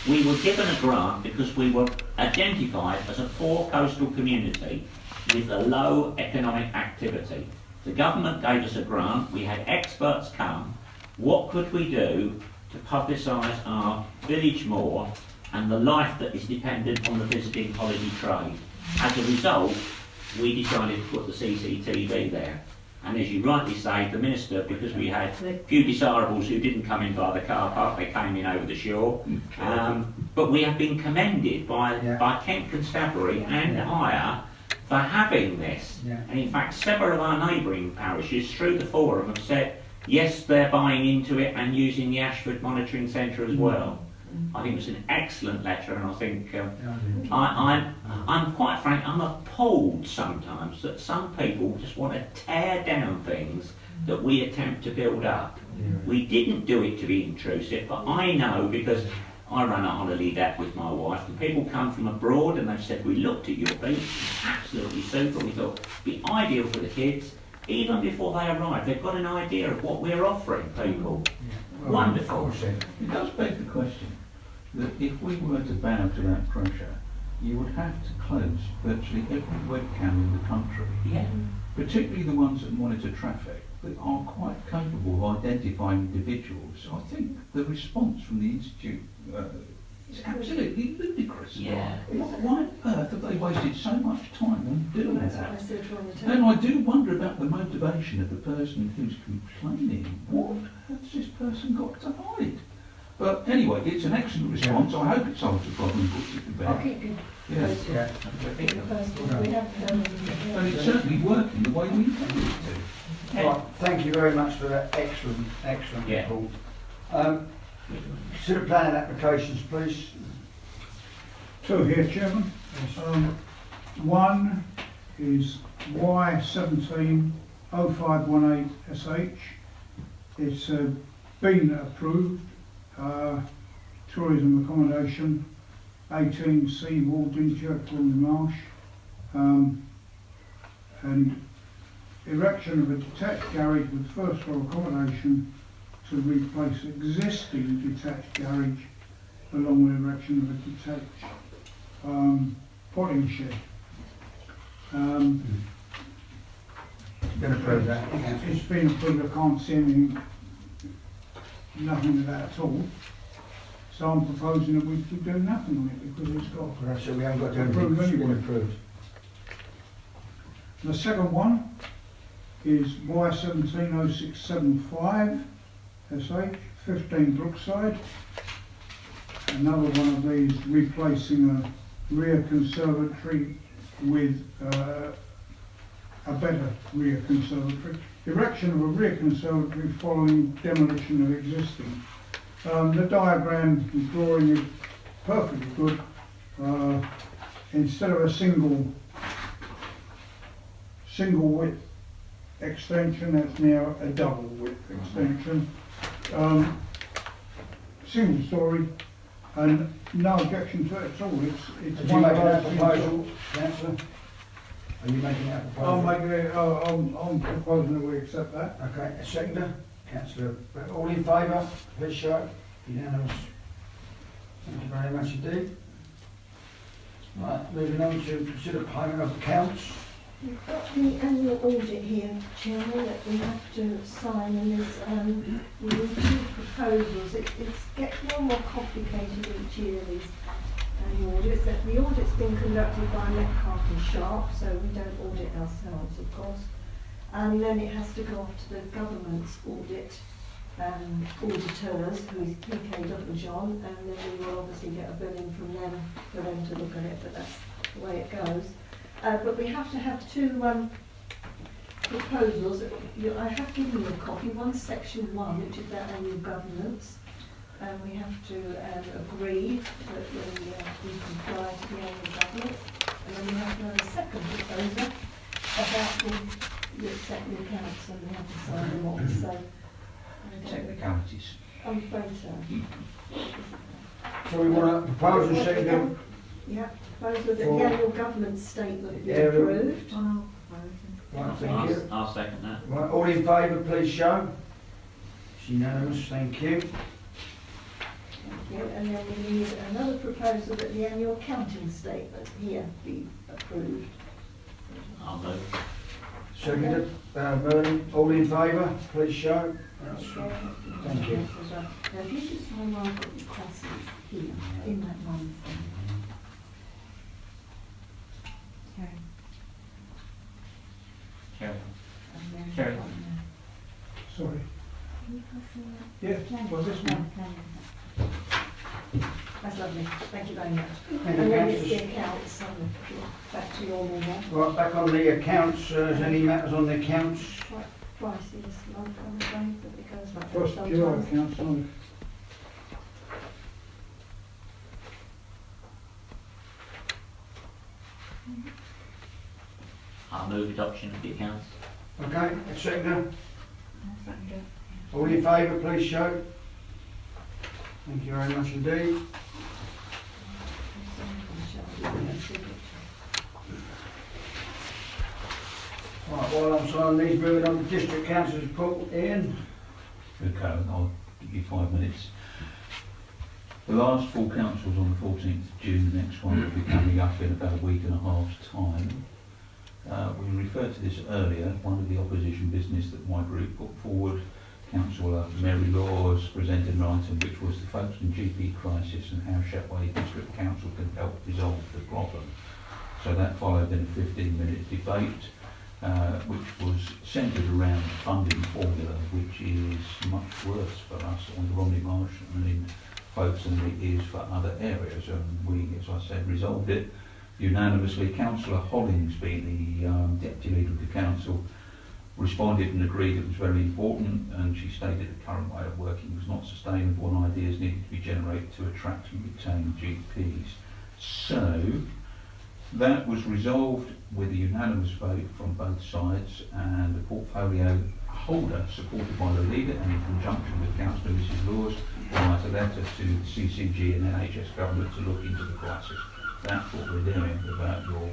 we were given a grant because we were identified as a poor coastal community with a low economic activity. The government gave us a grant, we had experts come. What could we do to publicise our village more and the life that is dependent on the visiting holiday trade? As a result, we decided to put the CCTV there. And as you rightly say, the Minister, because we had a few desirables who didn't come in by the car park, they came in over the shore. But we have been commended by Kent Constabulary and Hire for having this. And in fact, several of our neighbouring parishes through the forum have said, yes, they're buying into it and using the Ashford Monitoring Centre as well. I think it was an excellent letter, and I think I'm quite frank, I'm appalled sometimes that some people just want to tear down things that we attempt to build up. We didn't do it to be intrusive, but I know because I run a holiday deck with my wife, and people come from abroad and they've said, we looked at your beach, it's absolutely super, we thought it'd be ideal for the kids. Even before they arrive, they've got an idea of what we're offering people. Wonderful. It does beg the question that if we were to bow to that pressure you would have to close virtually every webcam in the country, Yeah. particularly the ones that monitor traffic, that are quite capable of identifying individuals. I think the response from the Institute is absolutely ludicrous. Yeah. Why on earth have they wasted so much time on doing That's what I that? said from the And I do wonder about the motivation of the person who's complaining. What has this person got to hide? But anyway, it's an excellent response. I hope it solves the problem and puts it to I'll bed. keep you Yeah. posted. Yeah. The first one. We have, And it's certainly working the way we intended it to. Right, thank you very much for that excellent Yeah. report. Consider planning applications, please. Two here, Chairman. One is Y170518SH. It's been approved. Tourism accommodation, 18C Wall, Dymchurch Marsh. And erection of a detached garage with first floor accommodation to replace existing detached garage, along with erection of a detached potting shed. Been approved that. It's been approved. I can't see anything, nothing of that at all. So I'm proposing that we do nothing on it because it's got. So we haven't got to do Approved anything. It's been anyway. approved. The second one is Y170675 SH, 15 Brookside. Another one of these replacing a rear conservatory with a better rear conservatory. Erection of a rear conservatory following demolition of existing. The diagram, the drawing is perfectly good. Instead of a single width extension, that's now a double width extension. Single story, and no objection to it at all. It's Are you one of making that those proposal, Councillor? Are you making that proposal? I'm proposing that we accept that. Okay, a seconder, Councillor, all in favour, please show. Unanimous. Thank you very much indeed. Right, moving on to consider payment of accounts. We've got the annual audit here, Chairman, that we have to sign, and there's we need two proposals. It gets more and more complicated each year, these annual audits. The audit's been conducted by Metcalfe and Sharp, so we don't audit ourselves, of course. And then it has to go off to the government's audit auditors, who is PK John, and then we will obviously get a billing from them for them to look at it, but that's the way it goes. But we have to have two proposals. I have given you a copy. One's section 1, which is about annual governance, and we have to agree that we comply to the annual governance. And then we have to have a second proposal about the accepting accounts, and we have to sign them off. So, Technicalities. I'm afraid so. So we want a proposal seconder. Yeah, proposal that the annual government statement be Yeah, approved. Right, thank you. I'll second that. Right, all in favour, please show. It's unanimous, thank you. Thank you. And then we need another proposal that the annual accounting statement here be approved. I'll move. Seconded, Merlin, all in favour, please show. Thank you. Now, if you just sign while I've got your crosses here, in that one thing. Okay. Carry. And then Carry. one Sorry. there. Can you pass me that? Yeah, well, this one. That's lovely, thank you very much. Thank you, And then it's councillors. the accounts, back to your normal. Right, back on the accounts, is any matters on the accounts? Quite pricey this month, I'm afraid, but it goes like that First bureau sometimes. accounts on. I'll move adoption of the accounts. Okay, a seconder, all in favour, please show. Thank you very much indeed. Right, while I'm signing these, moving on to district councillor's report, Ian. Okay, I'll give you 5 minutes. The last full council was on the 14th of June, the next one will be coming up in about a week and a half's time. We referred to this earlier, one of the opposition business that my group put forward, Councillor Mary Laws presented an item which was the Folkestone GP crisis and how Shepway District Council can help resolve the problem. So that followed then a 15-minute debate, which was centred around the funding formula, which is much worse for us on the Romney Marsh and in Folkestone than it is for other areas. And we, as I said, resolved it unanimously. Councillor Hollings, being the deputy leader of the council, responded and agreed it was very important, and she stated the current way of working was not sustainable and ideas needed to be generated to attract and retain GPs. So that was resolved with a unanimous vote from both sides, and the portfolio holder, supported by the leader and in conjunction with Councillor Mrs Laws, will write a letter to the CCG and NHS government to look into the crisis. That's what we're doing about your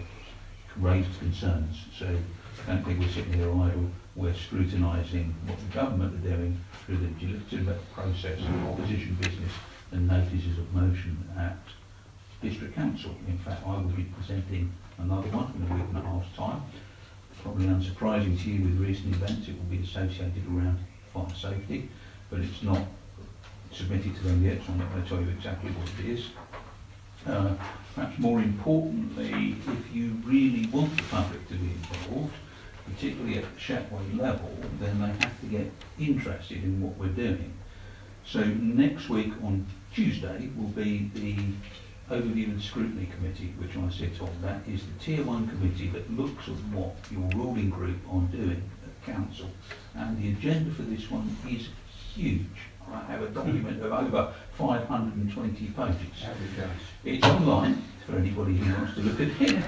raised concerns. So I don't think we're sitting here idle. We're scrutinising what the government are doing through the legislative process of opposition business and notices of motion at District Council. In fact, I will be presenting another one in a week and a half's time. Probably unsurprising to you with recent events, it will be associated around fire safety, but it's not submitted to them yet, so I'm not going to tell you exactly what it is. Perhaps more importantly, if you really want the public to be involved, particularly at the Shepway level, then they have to get interested in what we're doing. So next week on Tuesday will be the Overview and Scrutiny Committee, which I sit on. That is the Tier 1 committee that looks at what your ruling group are doing at Council. And the agenda for this one is huge. I have a document of over 520 pages. It's online for anybody who wants to look at it,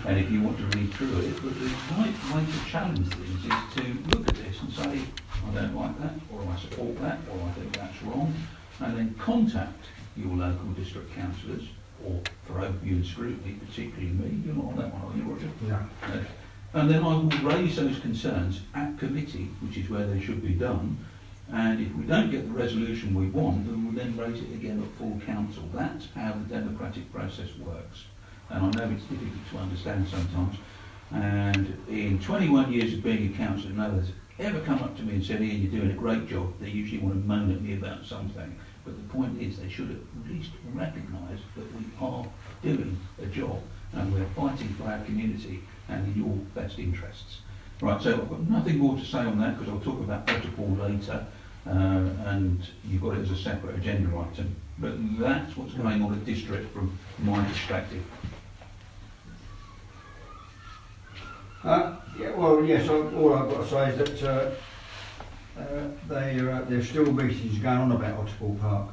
and if you want to read through it. But the right way to challenge things is to look at this and say, I don't like that, or I support that, or I think that's wrong, and then contact your local district councillors, or for overview and scrutiny, particularly me. You're not on that one, are you, Roger? No. And then I will raise those concerns at committee, which is where they should be done. And if we don't get the resolution we want, then we'll then raise it again at full council. That's how the democratic process works. And I know it's difficult to understand sometimes. And in 21 years of being a councillor, no one's ever come up to me and said, Ian, you're doing a great job. They usually want to moan at me about something. But the point is, they should at least recognise that we are doing a job and we're fighting for our community and in your best interests. Right, so I've got nothing more to say on that because I'll talk about protocol later. And you've got it as a separate agenda item. But that's what's going on at District from my perspective. Yeah, well, yes, all I've got to say is that there's still meetings going on about Otterpool Park.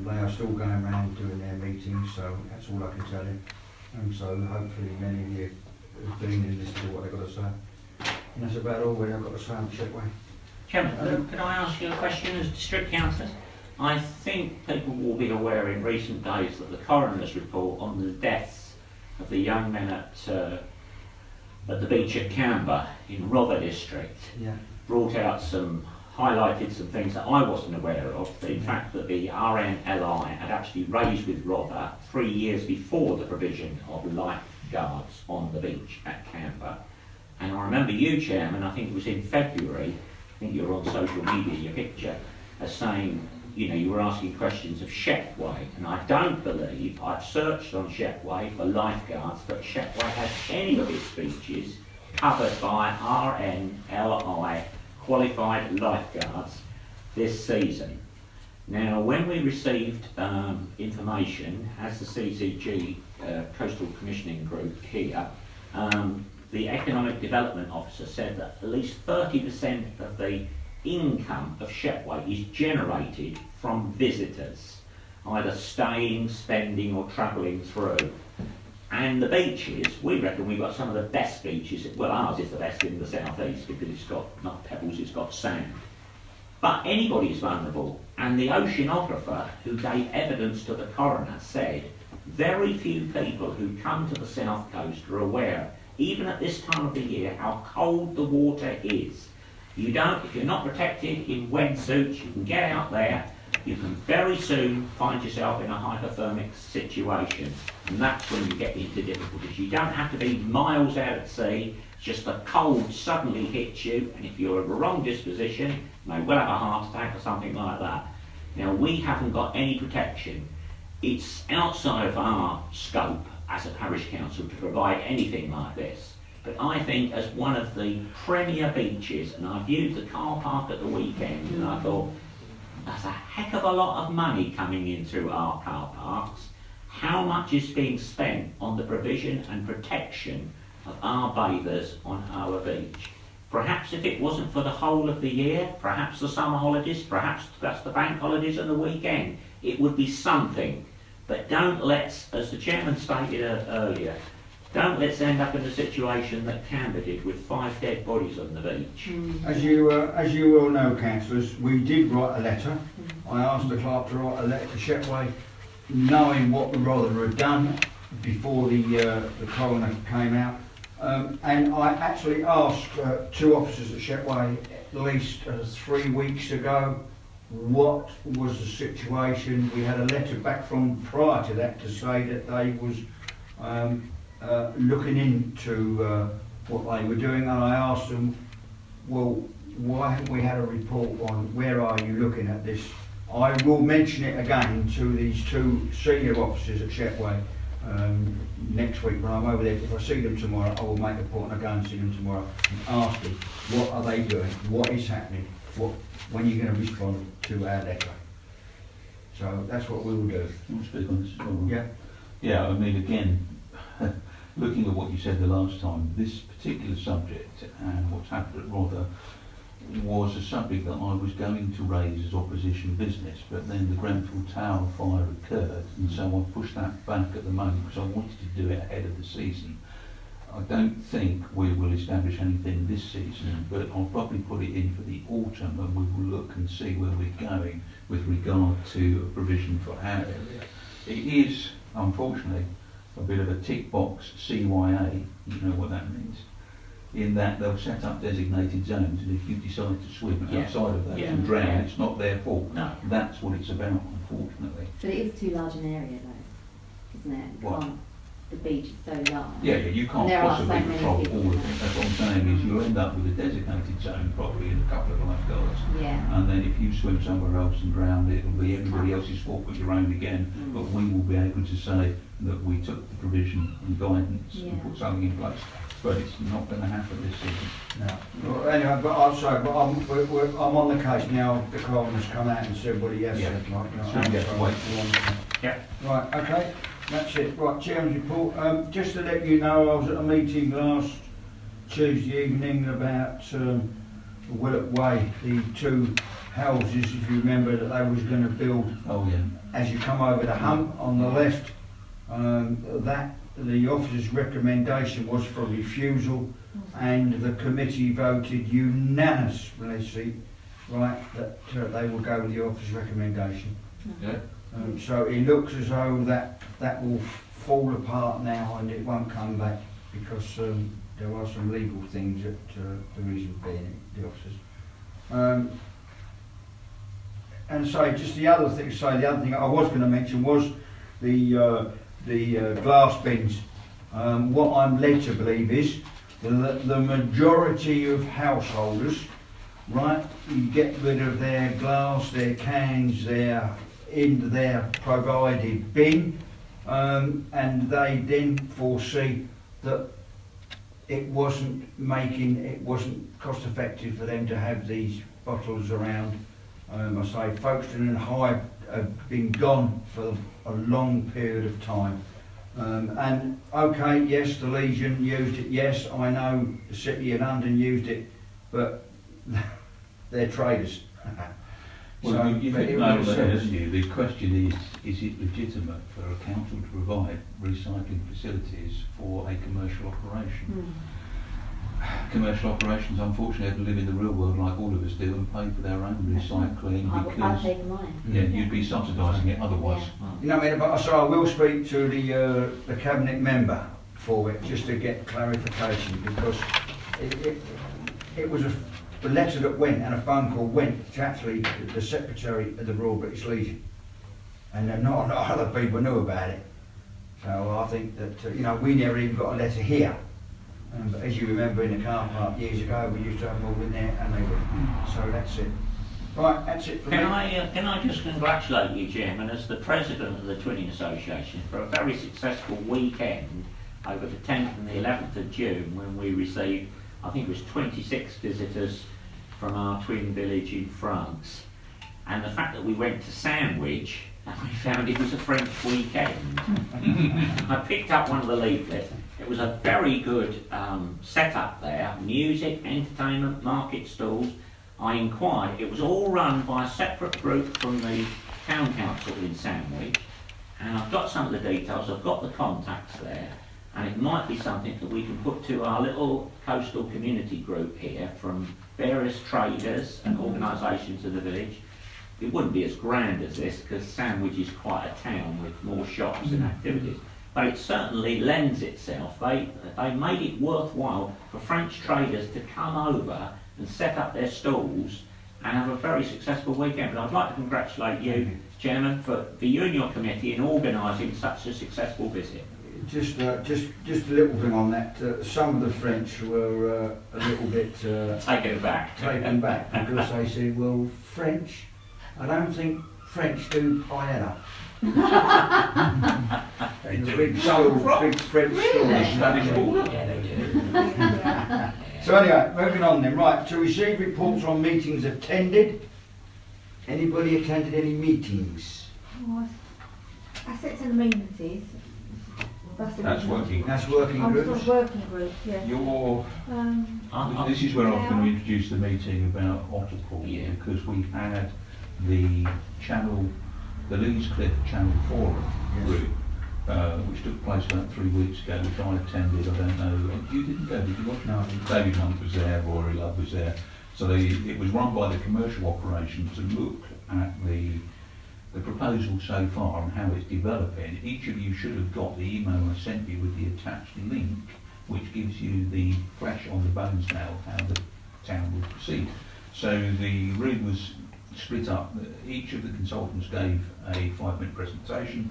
They are still going around doing their meetings, so that's all I can tell you. And so hopefully many of you have been in this to what they've got to say. And that's about all I've got to say on Shepway. Chairman, could I ask you a question as District Councillor? I think people will be aware in recent days that the coroner's report on the deaths of the young men at the beach at Canberra in Rother District brought out highlighted some things that I wasn't aware of. In fact, that the RNLI had actually raised with Rother 3 years before the provision of lifeguards on the beach at Canberra. And I remember you, Chairman, I think it was in February, I think you were on social media, your picture, as saying, you know, you were asking questions of Shepway, and I don't believe, I've searched on Shepway for lifeguards, but Shepway has any of its beaches covered by RNLI qualified lifeguards this season. Now, when we received information as the CCG Coastal Commissioning Group here, the Economic Development Officer said that at least 30% of the income of Shepway is generated from visitors, either staying, spending or travelling through. And the beaches, we reckon we've got some of the best beaches. Well, ours is the best in the southeast because it's got not pebbles, it's got sand. But anybody's vulnerable, and the oceanographer who gave evidence to the coroner said very few people who come to the south coast are aware, even at this time of the year, how cold the water is. You don't, if you're not protected in wetsuits, you can get out there, you can very soon find yourself in a hypothermic situation, and that's when you get into difficulties. You don't have to be miles out at sea, just the cold suddenly hits you, and if you're of a wrong disposition, you may well have a heart attack or something like that. Now, we haven't got any protection. It's outside of our scope as a parish council to provide anything like this. But I think as one of the premier beaches, and I viewed the car park at the weekend, and I thought, that's a heck of a lot of money coming in through our car parks. How much is being spent on the provision and protection of our bathers on our beach? Perhaps if it wasn't for the whole of the year, perhaps the summer holidays, perhaps that's the bank holidays and the weekend, it would be something. But don't let's, as the chairman stated earlier, don't let's end up in the situation that Canberra did with 5 dead bodies on the beach. As you well know, councillors, we did write a letter. I asked the clerk to write a letter to Shepway, knowing what the Rother had done before the coroner came out. And I actually asked 2 officers at Shepway at least 3 weeks ago what was the situation. We had a letter back from prior to that to say that they was looking into what they were doing, and I asked them, well, why haven't we had a report on where are you looking at this? I will mention it again to these 2 senior officers at Shepway next week when I'm over there. If I see them tomorrow, I will make a point and I'll go and see them tomorrow and ask them, what are they doing? What is happening? When are you going to respond to our letter? So that's what we will do. I'll speak on this as well. Yeah. Yeah, I mean, again, looking at what you said the last time, this particular subject and what's happened at Rother was a subject that I was going to raise as opposition business, but then the Grenfell Tower fire occurred, and so I pushed that back at the moment because I wanted to do it ahead of the season. I don't think we will establish anything this season, but I'll probably put it in for the autumn, and we will look and see where we're going with regard to a provision for our area. It is, unfortunately, a bit of a tick box CYA, you know what that means, in that they'll set up designated zones, and if you decide to swim outside of that and drown, it's not their fault. No. That's what it's about, unfortunately. But it is too large an area though, isn't it? What? The beach is so large. Yeah, you can't There are so possibly many control people all of there. it. That's what I'm saying, is you'll end up with a designated zone probably and a couple of lifeguards. Yeah. And then if you swim somewhere else and drown, it'll be everybody else's fault but your own again. But we will be able to say that we took the provision and guidance and put something in place. But it's not going to happen this season. No. Well, anyway, but I'm sorry, but I'm on the case now. The coroner's come out and said what he has said. Like, you know, So we get to wait. Yeah. Right, okay, that's it. Right, Chairman's report. Just to let you know, I was at a meeting last Tuesday evening about Willett Way, the 2 houses, if you remember, that they was going to build. Oh yeah. As you come over the hump on the left, that the officer's recommendation was for refusal, and the committee voted unanimously, right, that they will go with the officer's recommendation. Yeah. So it looks as though that will fall apart now and it won't come back because there are some legal things that the reason being the officers. And so just the other thing I was going to mention was the glass bins. What I'm led to believe is that the majority of householders, right, you get rid of their glass, their cans, in their provided bin, and they then foresee that it wasn't cost effective for them to have these bottles around. I say Folkestone and Hyde have been gone for a long period of time. And okay, yes, the Legion used it, yes, I know the City of London used it, but they're traders. Well, So, you but think it about was that, serious. haven't you? The question is it legitimate for a council to provide recycling facilities for a commercial operation? Commercial operations, unfortunately, have to live in the real world like all of us do and pay for their own recycling I'd because pay for mine. yeah, you'd be subsidising it otherwise. You know what I mean? But so I will speak to the cabinet member for it just to get clarification, because it was the letter that went and a phone call went to actually the Secretary of the Royal British Legion. And not a lot of other people knew about it. So I think that, you know, we never even got a letter here. But as you remember in the car park years ago, we used to have them all in there and they were. So that's it. Right, that's it for me. Can I just congratulate you, Chairman, as the President of the Twinning Association, for a very successful weekend over the 10th and the 11th of June, when we received, I think it was 26 visitors from our twin village in France. And the fact that we went to Sandwich and we found it was a French weekend. I picked up one of the leaflets. It was a very good setup there, music, entertainment, market stalls. I inquired, it was all run by a separate group from the Town Council in Sandwich, and I've got some of the details, I've got the contacts there, and it might be something that we can put to our little coastal community group here from various traders and organisations of the village. It wouldn't be as grand as this, because Sandwich is quite a town with more shops and activities, but it certainly lends itself. They made it worthwhile for French traders to come over and set up their stalls and have a very successful weekend. But I'd like to congratulate you, Chairman, for you and your committee in organising such a successful visit. Just a little thing on that. Some of the French were a little bit taken aback because they said, "Well, French, I don't think French do paella." Big French stores. Yeah, they do. So anyway, moving on then. Right, to receive reports on meetings attended. Anybody attended any meetings? Assets and amenities. That's working. That's working I'm groups. sort of working groups, yes. This is where I was going to introduce the meeting about Otterpool, because we had the Leeds Cliff Channel Forum group, which took place about 3 weeks ago, which I attended. I don't know, you didn't go, did you watch? No. David Hunt was there, Rory Love was there. So it was run by the commercial operation to look at the proposal so far and how it's developing. Each of you should have got the email I sent you with the attached link, which gives you the flesh on the bones now of how the town will proceed. So the room was split up. Each of the consultants gave a 5-minute presentation,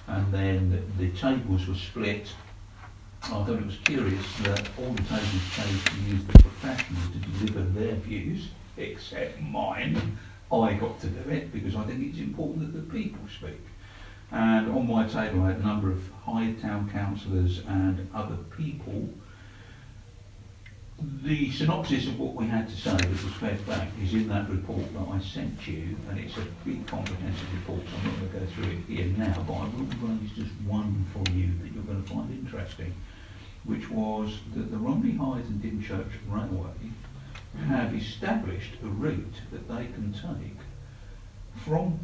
and then the tables were split. I thought it was curious that all the tables chose to use the professionals to deliver their views, except mine. I got to do it because I think it's important that the people speak. And on my table I had a number of Hyde town councillors and other people. The synopsis of what we had to say that was fed back is in that report that I sent you, and it's a big comprehensive report, so I'm not going to go through it here now, but I will raise just one for you that you're going to find interesting, which was that the Romney Hyde and Dymchurch Railway have established a route that they can take from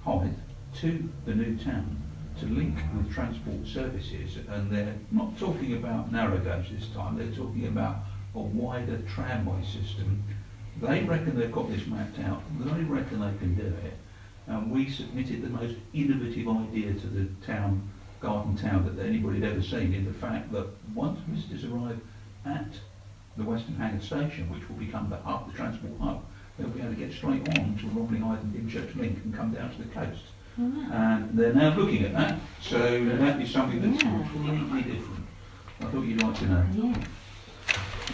Hyde to the new town to link with transport services, and they're not talking about narrow gauge this time, they're talking about a wider tramway system. They reckon they've got this mapped out, they reckon they can do it, and we submitted the most innovative idea to the town, garden town, that anybody had ever seen, in the fact that once visitors arrive at the Western Hanger station, which will become the hub, the transport hub, they'll be able to get straight on to Romney Hyde and Dymchurch link and come down to the coast. And they're now looking at that, so that is something that's completely different. I thought you'd like to know.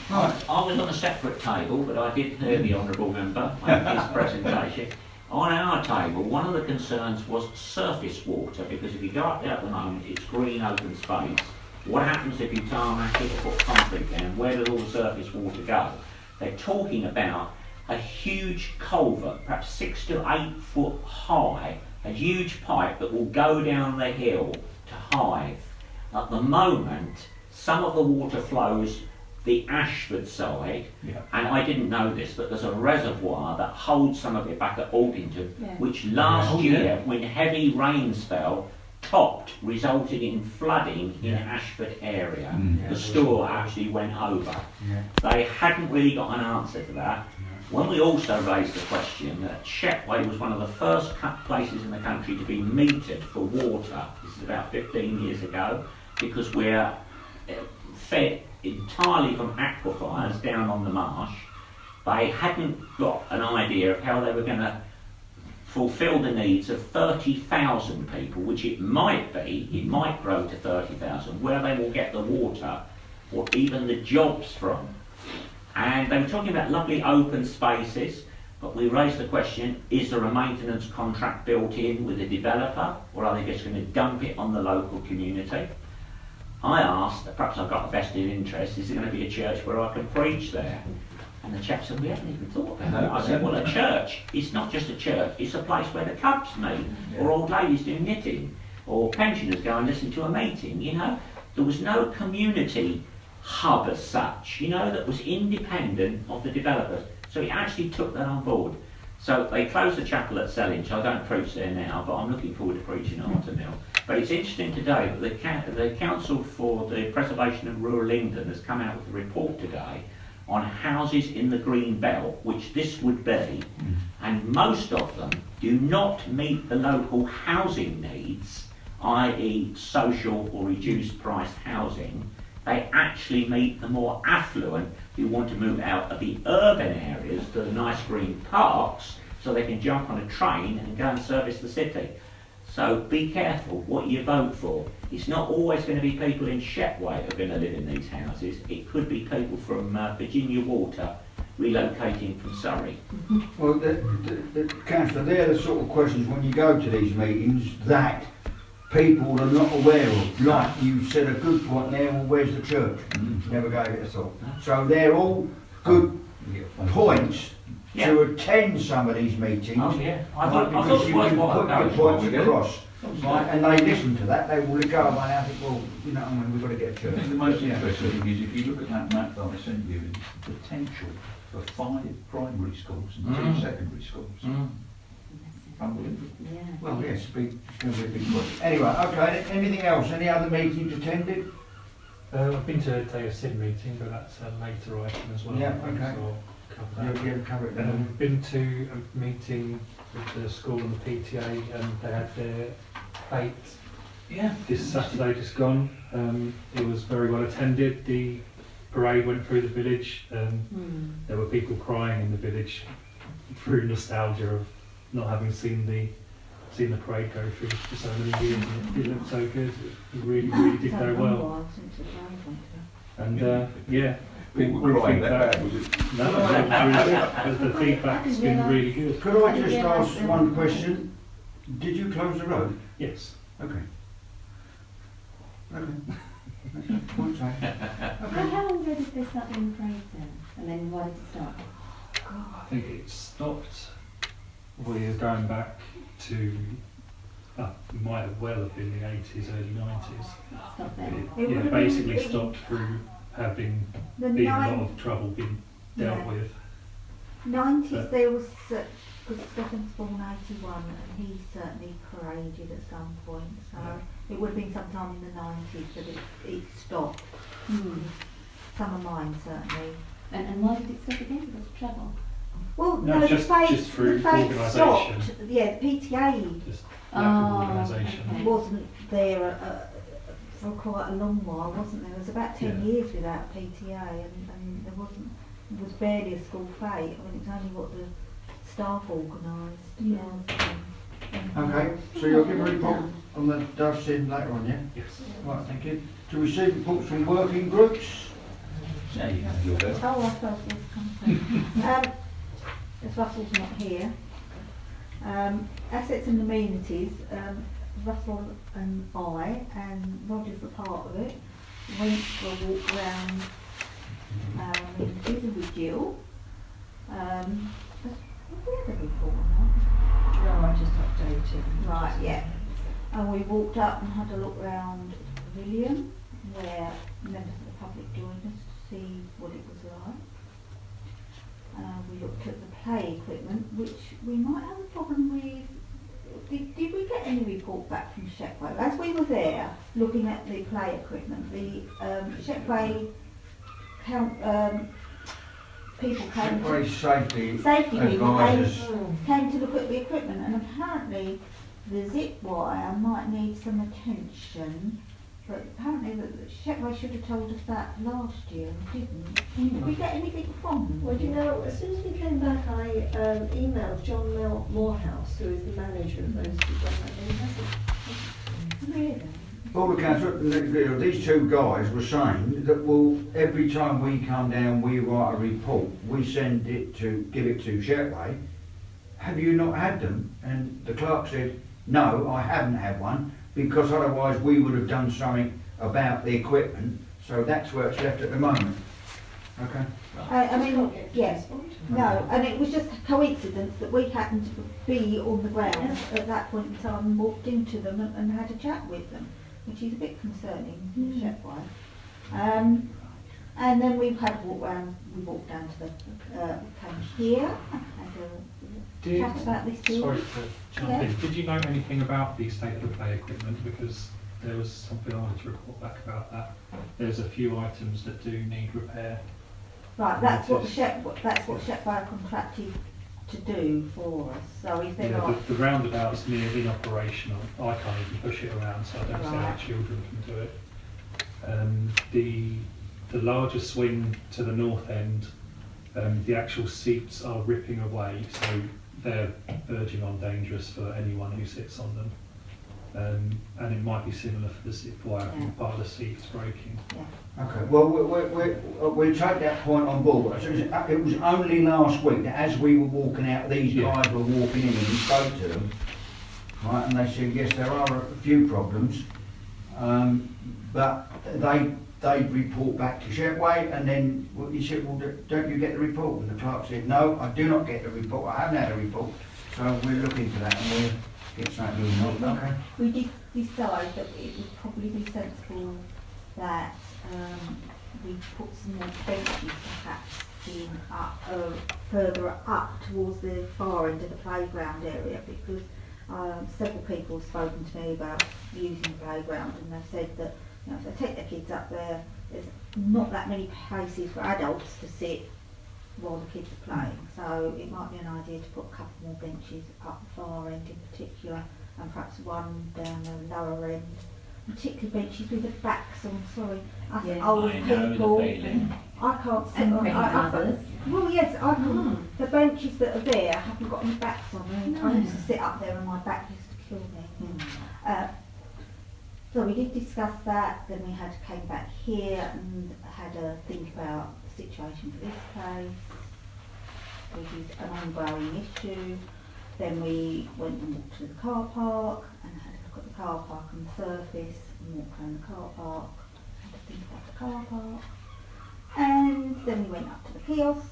Right. I was on a separate table, but I did hear the Honourable Member make his presentation. On our table, one of the concerns was surface water, because if you go up there at the moment, it's green open space. What happens if you tarmac it or put concrete down? Where does all the surface water go? They're talking about a huge culvert, perhaps 6 to 8 foot high, a huge pipe that will go down the hill to Hythe. At the moment, some of the water flows the Ashford side, and I didn't know this, but there's a reservoir that holds some of it back at Aldington, which last year, when heavy rains fell, topped, resulted in flooding in Ashford area. The store actually went over. They hadn't really got an answer to that. When we also raised the question that Shepway was one of the first places in the country to be metered for water, this is about 15 years ago, because we're fed entirely from aquifers down on the marsh, they hadn't got an idea of how they were going to fulfil the needs of 30,000 people, which it might grow to 30,000, where they will get the water or even the jobs from. And they were talking about lovely open spaces, but we raised the question, is there a maintenance contract built in with the developer, or are they just going to dump it on the local community? I asked, perhaps I've got a vested interest, is there going to be a church where I can preach there? And the chap said, we haven't even thought about it. I said, well, a church, it's not just a church, it's a place where the cubs meet, or old ladies doing knitting, or pensioners go and listen to a meeting, you know. There was no community hub as such, you know, that was independent of the developers. So he actually took that on board. So they closed the chapel at Sellinge. I don't preach there now, but I'm looking forward to preaching at Ottermill. But it's interesting today that the Council for the Preservation of Rural England has come out with a report today on houses in the green belt, which this would be, and most of them do not meet the local housing needs, i.e. social or reduced priced housing. They actually meet the more affluent who want to move out of the urban areas to the nice green parks so they can jump on a train and go and service the city. So be careful what you vote for. It's not always going to be people in Shepway who are going to live in these houses. It could be people from Virginia Water relocating from Surrey. Well, the Councillor, they're the sort of questions when you go to these meetings that people are not aware of. Like you said a good point there, well, where's the church? Never gave it a thought. So they're all good points to attend some of these meetings. Oh yeah, I because thought it you was can what put your points across. Right, and they listen to that, they will go away and think, well, you know, I mean, we've got to get a church. The most interesting thing is if you look at that map that I sent you, the potential for 5 primary schools and 2 secondary schools. Unbelievable. Yeah. Well, yes, it's going to be a big point. Anyway, okay, anything else? Any other meetings attended? I've been to a Day of Sin meeting, but that's a later item as well. Yeah, okay. So I'll cover that. Yeah, cover it then. Been to a meeting with the school and the PTA, and they had their fete this Saturday just gone. It was very well attended. The parade went through the village. There were people crying in the village through nostalgia of not having seen the parade go through for so many years, and it looked so good. It really did go well. And People were crying that bad, was it? No, the feedback's been really good. Could I just ask one question? Did you close the road? Yes. Okay. Okay. Point taken. How long ago did they start doing parades then? And then why did it stop? I think it stopped. We're going back to, it might have well have been the 80s, early 90s. Stop there. It basically stopped through having been a lot of trouble being dealt with. 90s, there was, because Stephen's born 81, and he certainly paraded at some point, so it would have been sometime in the 90s that it stopped. Some of mine, certainly. And why did it stop again? Because of trouble? Well, No, no, just through the fate organisation. stopped. Yeah, the PTA Just lack of organisation. okay. wasn't there for quite a long while, wasn't there? It was about 10 years without PTA, and there was barely a school fete. I mean, it was only what the staff organised. Okay, so you'll give a report on the Dove Sin later on, yeah? Yes. Right, thank you. To receive reports from working groups? Yeah, you have your best. Oh, I suppose this comes as Russell's not here. Assets and amenities, Russell and I, and Roger's a part of it, went for a walk around amenities with Jill. Have we had a report on that? No, I just updated. Right, yeah. And we walked up and had a look round the pavilion where members of the public joined us to see what it was like. We looked at the play equipment, which we might have a problem with. Did we get any report back from Shepway? As we were there looking at the play equipment, the Shepway people came Very safety safety people advisors. came to look at the equipment, and apparently the zip wire might need some attention But apparently the Shetway should have told us that last year and didn't. Did we get anything from them? Well, do you know, as soon as we came back, I emailed John Morehouse, who is the manager of those two guys, and he hasn't. Really? All the council, these two guys were saying that, well, every time we come down, we write a report, we send it to, give it to Shetway. Have you not had them? And the clerk said, no, I haven't had one, because otherwise we would have done something about the equipment. So that's where it's left at the moment. Okay. I mean, yes, no, and it was just a coincidence that we happened to be on the ground at that point in time and walked into them and had a chat with them, which is a bit concerning, Shetway. And then we've had a walk round, we walked down to the, came here, had a chat about this building. Sorry to jump in. Did you know anything about the state of the play equipment? Because there was something I wanted to report back about that. There's a few items that do need repair. Right, that's what Shetway contracted to do for us. So if they're not, The roundabout's near inoperational. I can't even push it around, so I don't see how children can do it. The larger swing to the north end, the actual seats are ripping away, so they're verging on dangerous for anyone who sits on them. And it might be similar for the zip wire, part of the seat's breaking. Okay, well, we'll take that point on board. It was only last week that as we were walking out, these guys were walking in and we spoke to them, right, and they said, yes, there are a few problems, but they'd report back to Shetway, and then he said, well, don't you get the report? And the clerk said, no, I do not get the report, I haven't had a report, so we're looking for that and we'll get something moving on. Okay. we did decide that it would probably be sensible that we put some more benches perhaps in further up towards the far end of the playground area, because several people have spoken to me about using the playground, and they've said that, you know, if they take their kids up there, there's not that many places for adults to sit while the kids are playing. So it might be an idea to put a couple more benches up the far end in particular, and perhaps one down the lower end. Particularly benches with the backs on, sorry, us old people. I can't sit on. Well, yes, I can't. The benches that are there haven't got any backs on them. I used to sit up there and my back used to kill me. So we did discuss that. Then we came back here and had a think about the situation for this place, which is an ongoing issue. Then we went and walked to the car park and had a look at the car park and the surface, and walked around the car park, had to think about the car park. And then we went up to the kiosks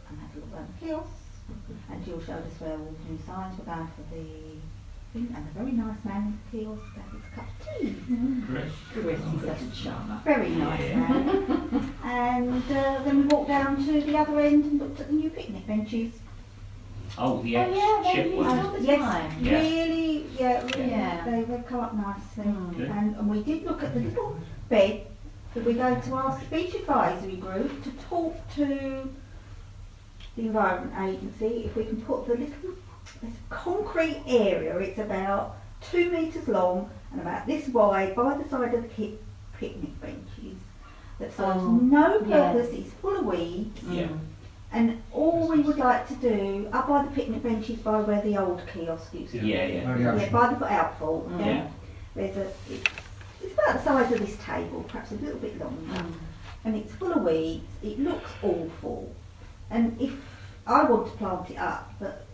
and had a look around the kiosks, and Jill showed us where all the new signs were going for the thing, and a very nice man in the kiosk gave us a cup of tea. Chris, he's such a charmer. Very nice man. And then we walked down to the other end and looked at the new picnic benches. Oh, the ship one. Yes, really, they come up nicely. And we did look at the little bed that we're going to ask the beach advisory group to talk to the Environment Agency if we can put the little concrete area. It's about 2 metres long and about this wide by the side of the picnic benches. That serves no purpose. It's full of weeds. And all we would like to do, up by the picnic benches by where the old kiosk used to be. By the outfall. There's it's about the size of this table, perhaps a little bit longer. And it's full of weeds, it looks awful. And if I want to plant it up, but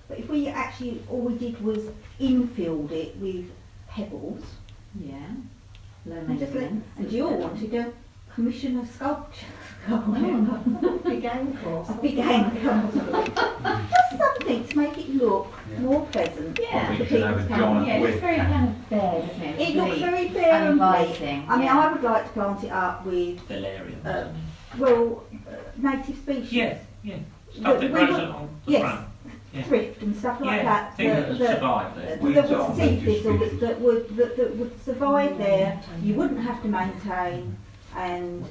if we actually, all we did was infilled it with pebbles. And you all wanted to commission a sculpture. Big ankle. A big ankle. Just something to make it look more pleasant. It's very kind of bare, doesn't it? It looks very bare and bleak. I mean, I would like to plant it up with native species. Stuff that grows on the front. Thrift and stuff like that. Things that survive there. That would seed thistles that would survive there. You wouldn't have to maintain. and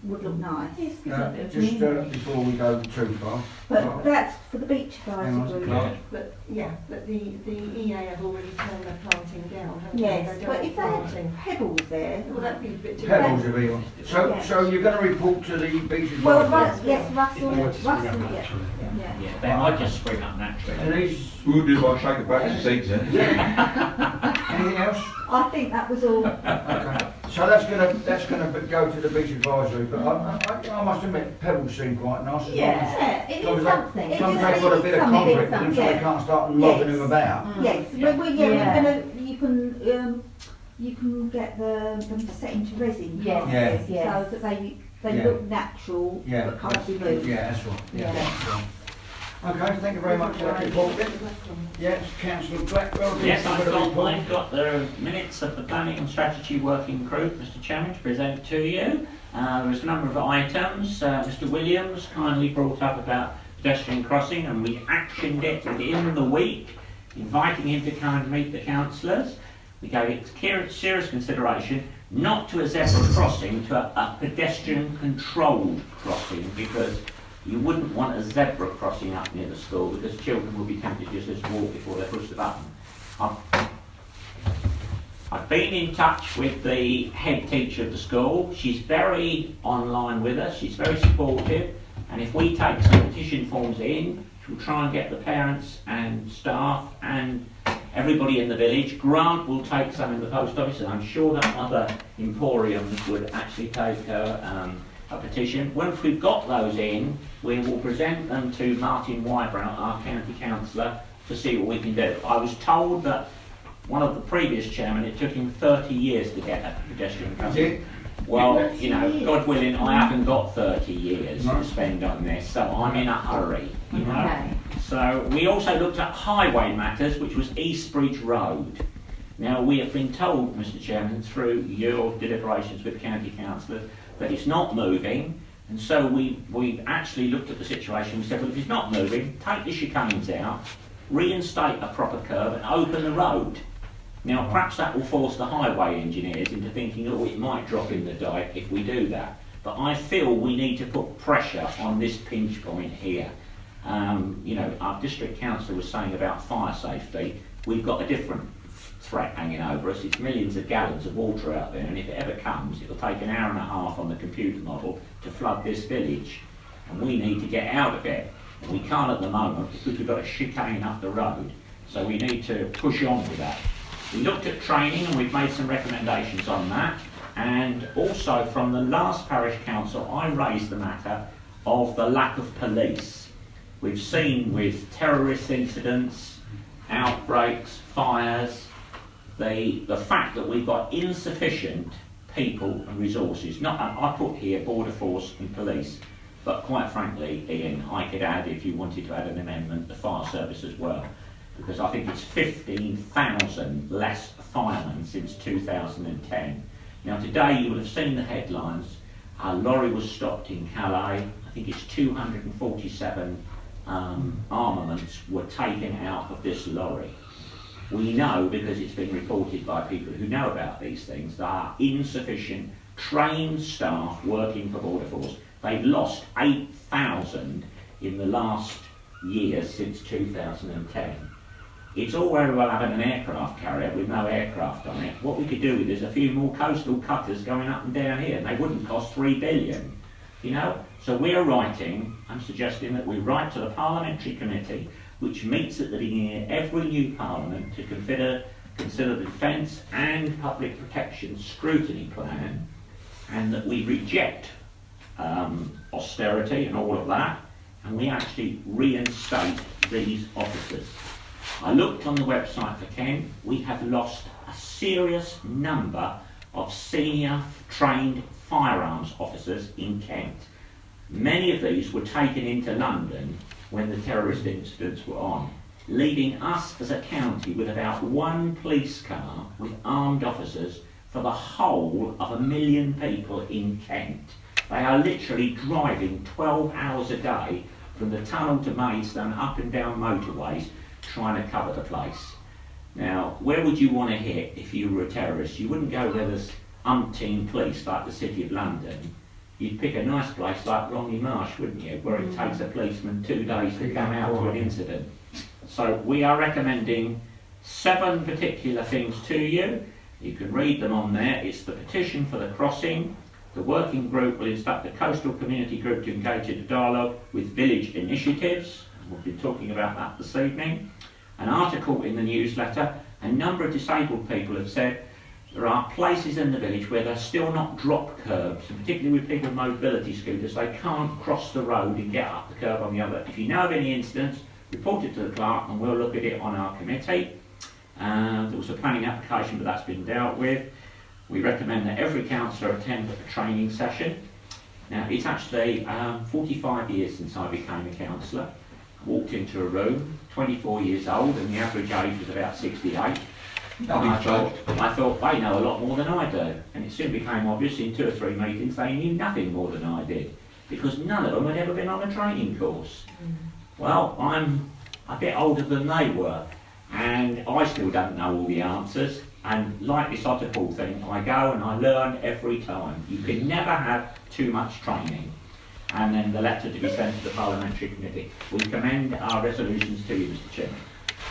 would look nice. Just before we go too far. But that's for the beach Hang on, advisory group. Clark. But the EA have already turned their planting down, haven't Yes, they? but if they had pebbles there, Well, that'd be a bit too Pebbles will be on. So, Yeah. so you're going to report to the beach well, advisory? yes, Russell, It might just bring up yeah, naturally. yeah. Yeah, they might just spring up naturally. And these, We'll do by shaking back the seats then. anything else? I think that was all. Okay. So that's gonna go to the beach advisory, but I must admit, pebbles seem quite nice. Yeah, it is something. It Some just they've got a needs bit of something, concrete in them, so they yeah. can't start lobbing Yes. them about. Yes, Yeah. we're gonna, you can get them set into resin. Yes, Yeah. yes. So that they Yeah. look natural, Yeah, but can't be moved. yeah, that's right. Yeah. That's right. Okay, thank you very much for that report. Yes, Councillor Blackwell. Yes, you've got a report. I've got the minutes of the Planning and Strategy Working Group, Mr Chairman, to present to you. There's a number of items. Mr Williams kindly brought up about pedestrian crossing, and we actioned it within the week, inviting him to come and meet the councillors. We gave it serious consideration, not to a zebra crossing, to a pedestrian controlled crossing, because you wouldn't want a zebra crossing up near the school, because children will be tempted just to walk before they push the button. I've been in touch with the head teacher of the school. She's very online with us, she's very supportive, and if we take some petition forms in, she'll try and get the parents and staff and everybody in the village. Grant will take some in the post office, and I'm sure that other emporiums would actually take a petition. Once we've got those in, we will present them to Martin Wybrow, our county councillor, to see what we can do. I was told that one of the previous chairmen, it took him 30 years to get a pedestrian crossing. Well, you know, God willing, I haven't got 30 years to spend on this, so I'm in a hurry, you know. Okay. So we also looked at highway matters, which was Eastbridge Road. Now, we have been told, Mr Chairman, through your deliberations with county councillors, that it's not moving, and so we actually looked at the situation. We said, well, if it's not moving, take the chicanes out, reinstate a proper curve and open the road. Now, perhaps that will force the highway engineers into thinking, oh, it might drop in the dike if we do that. But I feel we need to put pressure on this pinch point here. You know, our district councillor was saying about fire safety. We've got a different threat hanging over us. It's millions of gallons of water out there, and if it ever comes, it'll take an hour and a half on the computer model to flood this village, and we need to get out of it. We can't at the moment because we've got a chicane up the road, so we need to push on with that. We looked at training, and we've made some recommendations on that, and also from the last parish council I raised the matter of the lack of police. We've seen with terrorist incidents, outbreaks, fires, the fact that we've got insufficient people and resources. Not, I put here border force and police, but quite frankly, Ian, I could add, if you wanted to add an amendment, the fire service as well, because I think it's 15,000 less firemen since 2010. Now today you will have seen the headlines. A lorry was stopped in Calais. I think it's 247 armaments were taken out of this lorry. We know, because it's been reported by people who know about these things, there are insufficient trained staff working for Border Force. They've lost 8,000 in the last year since 2010. It's all very well having an aircraft carrier with no aircraft on it. What we could do with is a few more coastal cutters going up and down here, and they wouldn't cost 3 billion, you know? So we're writing, I'm suggesting that we write to the Parliamentary Committee, which meets at the beginning of every new Parliament, to consider the Defence and Public Protection Scrutiny Plan, and that we reject austerity and all of that, and we actually reinstate these officers. I looked on the website for Kent. We have lost a serious number of senior trained firearms officers in Kent. Many of these were taken into London when the terrorist incidents were on, leaving us as a county with about 1 police car with armed officers for the whole of 1 million people in Kent. They are literally driving 12 hours a day from the tunnel to Maidstone, up and down motorways, trying to cover the place. Now, where would you want to hit if you were a terrorist? You wouldn't go where there's umpteen police like the City of London, you'd pick a nice place like Romney Marsh, wouldn't you, where it takes a policeman 2 days to come out to an incident. So we are recommending 7 particular things to you. You can read them on there. It's the petition for the crossing. The working group will instruct the coastal community group to engage in a dialogue with village initiatives. We'll be talking about that this evening. An article in the newsletter. A number of disabled people have said there are places in the village where they're still not drop curbs, and particularly with people with mobility scooters, they can't cross the road and get up the curb on the other. If you know of any incidents, report it to the clerk and we'll look at it on our committee. There was a planning application, but that's been dealt with. We recommend that every councillor attend a training session. Now, it's actually 45 years since I became a councillor. Walked into a room, 24 years old, and the average age was about 68. I thought they know a lot more than I do, and it soon became obvious in 2 or 3 meetings they knew nothing more than I did, because none of them had ever been on a training course. Well, I'm a bit older than they were, and I still don't know all the answers, and like this Otterpool thing, I go and I learn every time. You can never have too much training. And then the letter to be sent to the Parliamentary Committee. We commend our resolutions to you, Mr. Chairman.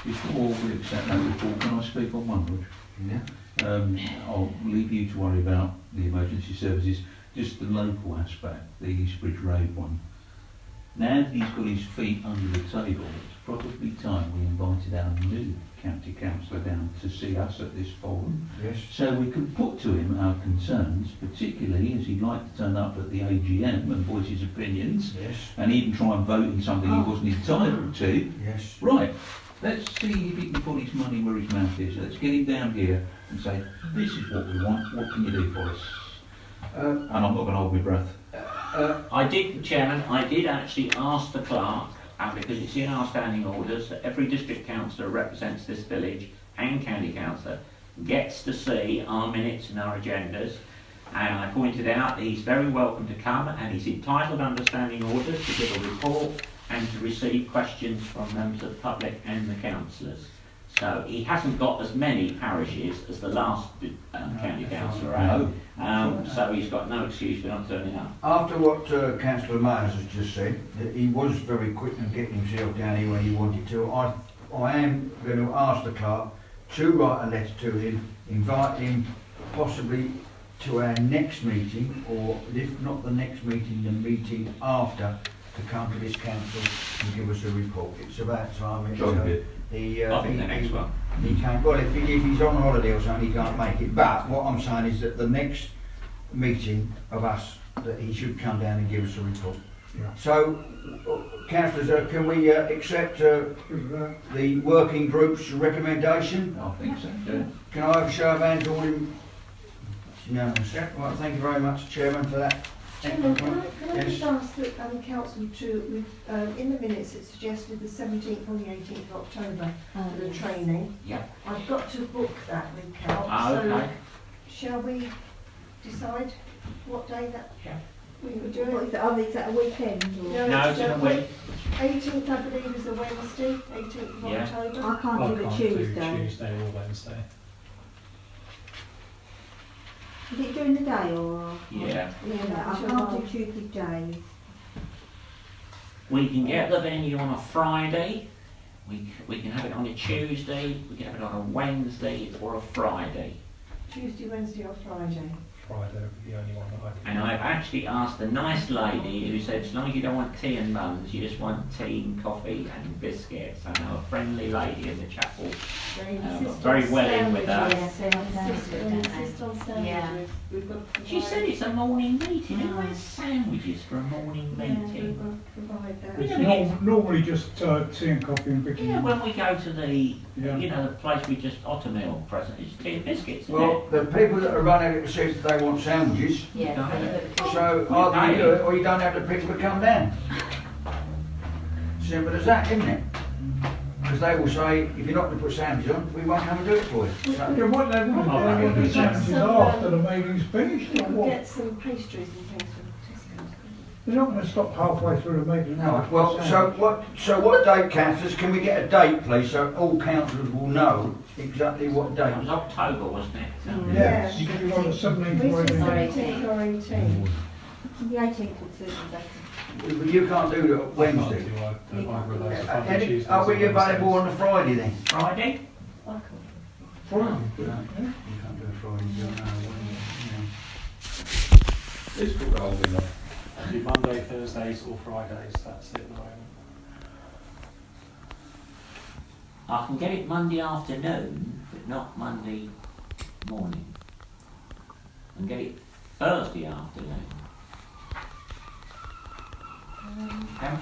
Before we accept that report, can I speak on one, Rog? Yeah. I'll leave you to worry about the emergency services, just the local aspect, the Eastbridge Road one. Now that he's got his feet under the table, it's probably time we invited our new county councillor down to see us at this forum. Yes. So we can put to him our concerns, particularly as he'd like to turn up at the AGM and voice his opinions, Yes. and even try and vote in something he wasn't entitled to. Yes. Right, let's see if he can put his money where his mouth is. Let's get him down here and say, this is what we want, what can you do for us? And I'm not going to hold my breath. I did, Chairman, I did actually ask the clerk, because it's in our standing orders, that every district councillor represents this village and county councillor gets to see our minutes and our agendas, and I pointed out that he's very welcome to come, and he's entitled under standing orders to give a report and to receive questions from members of the public and the councillors. So he hasn't got as many parishes as the last county councillor had. So he's got no excuse for not turning up. After what Councillor Myers has just said, that he was very quick in getting himself down here when he wanted to. I am going to ask the clerk to write a letter to him, invite him possibly to our next meeting, or if not the next meeting, the meeting after, to come to this council and give us a report. It's about time. I think the next one. He can't. Well, if he's on holiday or something, he can't make it. But what I'm saying is that the next meeting of us, that he should come down and give us a report. Yeah. So, councillors, can we accept the working group's recommendation? I think so, yeah. Can I have a show of hands all in? Unanimous. Right, thank you very much, Chairman, for that. Chairman, can I Yes. just ask the council to, in the minutes it suggested the 17th or the 18th of October for the training. Yeah. I've got to book that with Cal, Okay. so shall we decide what day that we were doing? What is it? Is that a weekend? Or? No, it's in a week. 18th, I believe, is a Wednesday, 18th of Yeah. October. I can't do a Tuesday. Tuesday or Wednesday. Is it during the day or? Yeah. Yeah, I can't do Tuesday days. We can get the venue on a Friday, we can have it on a Tuesday, we can have it on a Wednesday or a Friday. Tuesday, Wednesday or Friday. Friday would be the only one that I can. And I've actually asked a nice lady who said, as long as you don't want tea and buns, you just want tea and coffee and biscuits. I know a friendly lady in the chapel, very well in with us. Insist on sandwiches. We've got to She said it's a morning meeting. Who has sandwiches for a morning meeting? We've got to provide It's that. normally just tea and coffee and picking. Yeah, when we go to the, Yeah. you know, the place we just Ottermill present, it's tea and biscuits, isn't Well, the people that are running it said they want sandwiches. Yes. So either you do it or you don't have the people to come down. Simple as that, isn't it? Because they will say, if you're not going to put sandwiches on, we won't come and do it for you. So, Yeah, what they want, they want the sandwiches after the meeting's finished. We or can what? get some pastries and things from Tesco's. You're not going to stop halfway through the meeting. No, well, so what date, councillors, can we get a date, please, so all councillors will know exactly what It date? was October, wasn't it? Yes, you can go on the 17th or 18th. 17th or 18th. The 18th would suit me better. You can't do it Wednesday. Are we available on the Friday then? Friday? Friday? You can't do a Friday, you don't know when. It's good holding up. Do Monday, Thursdays or Fridays, that's it at the moment. I can get it Monday afternoon, but not Monday morning. And get it Thursday afternoon.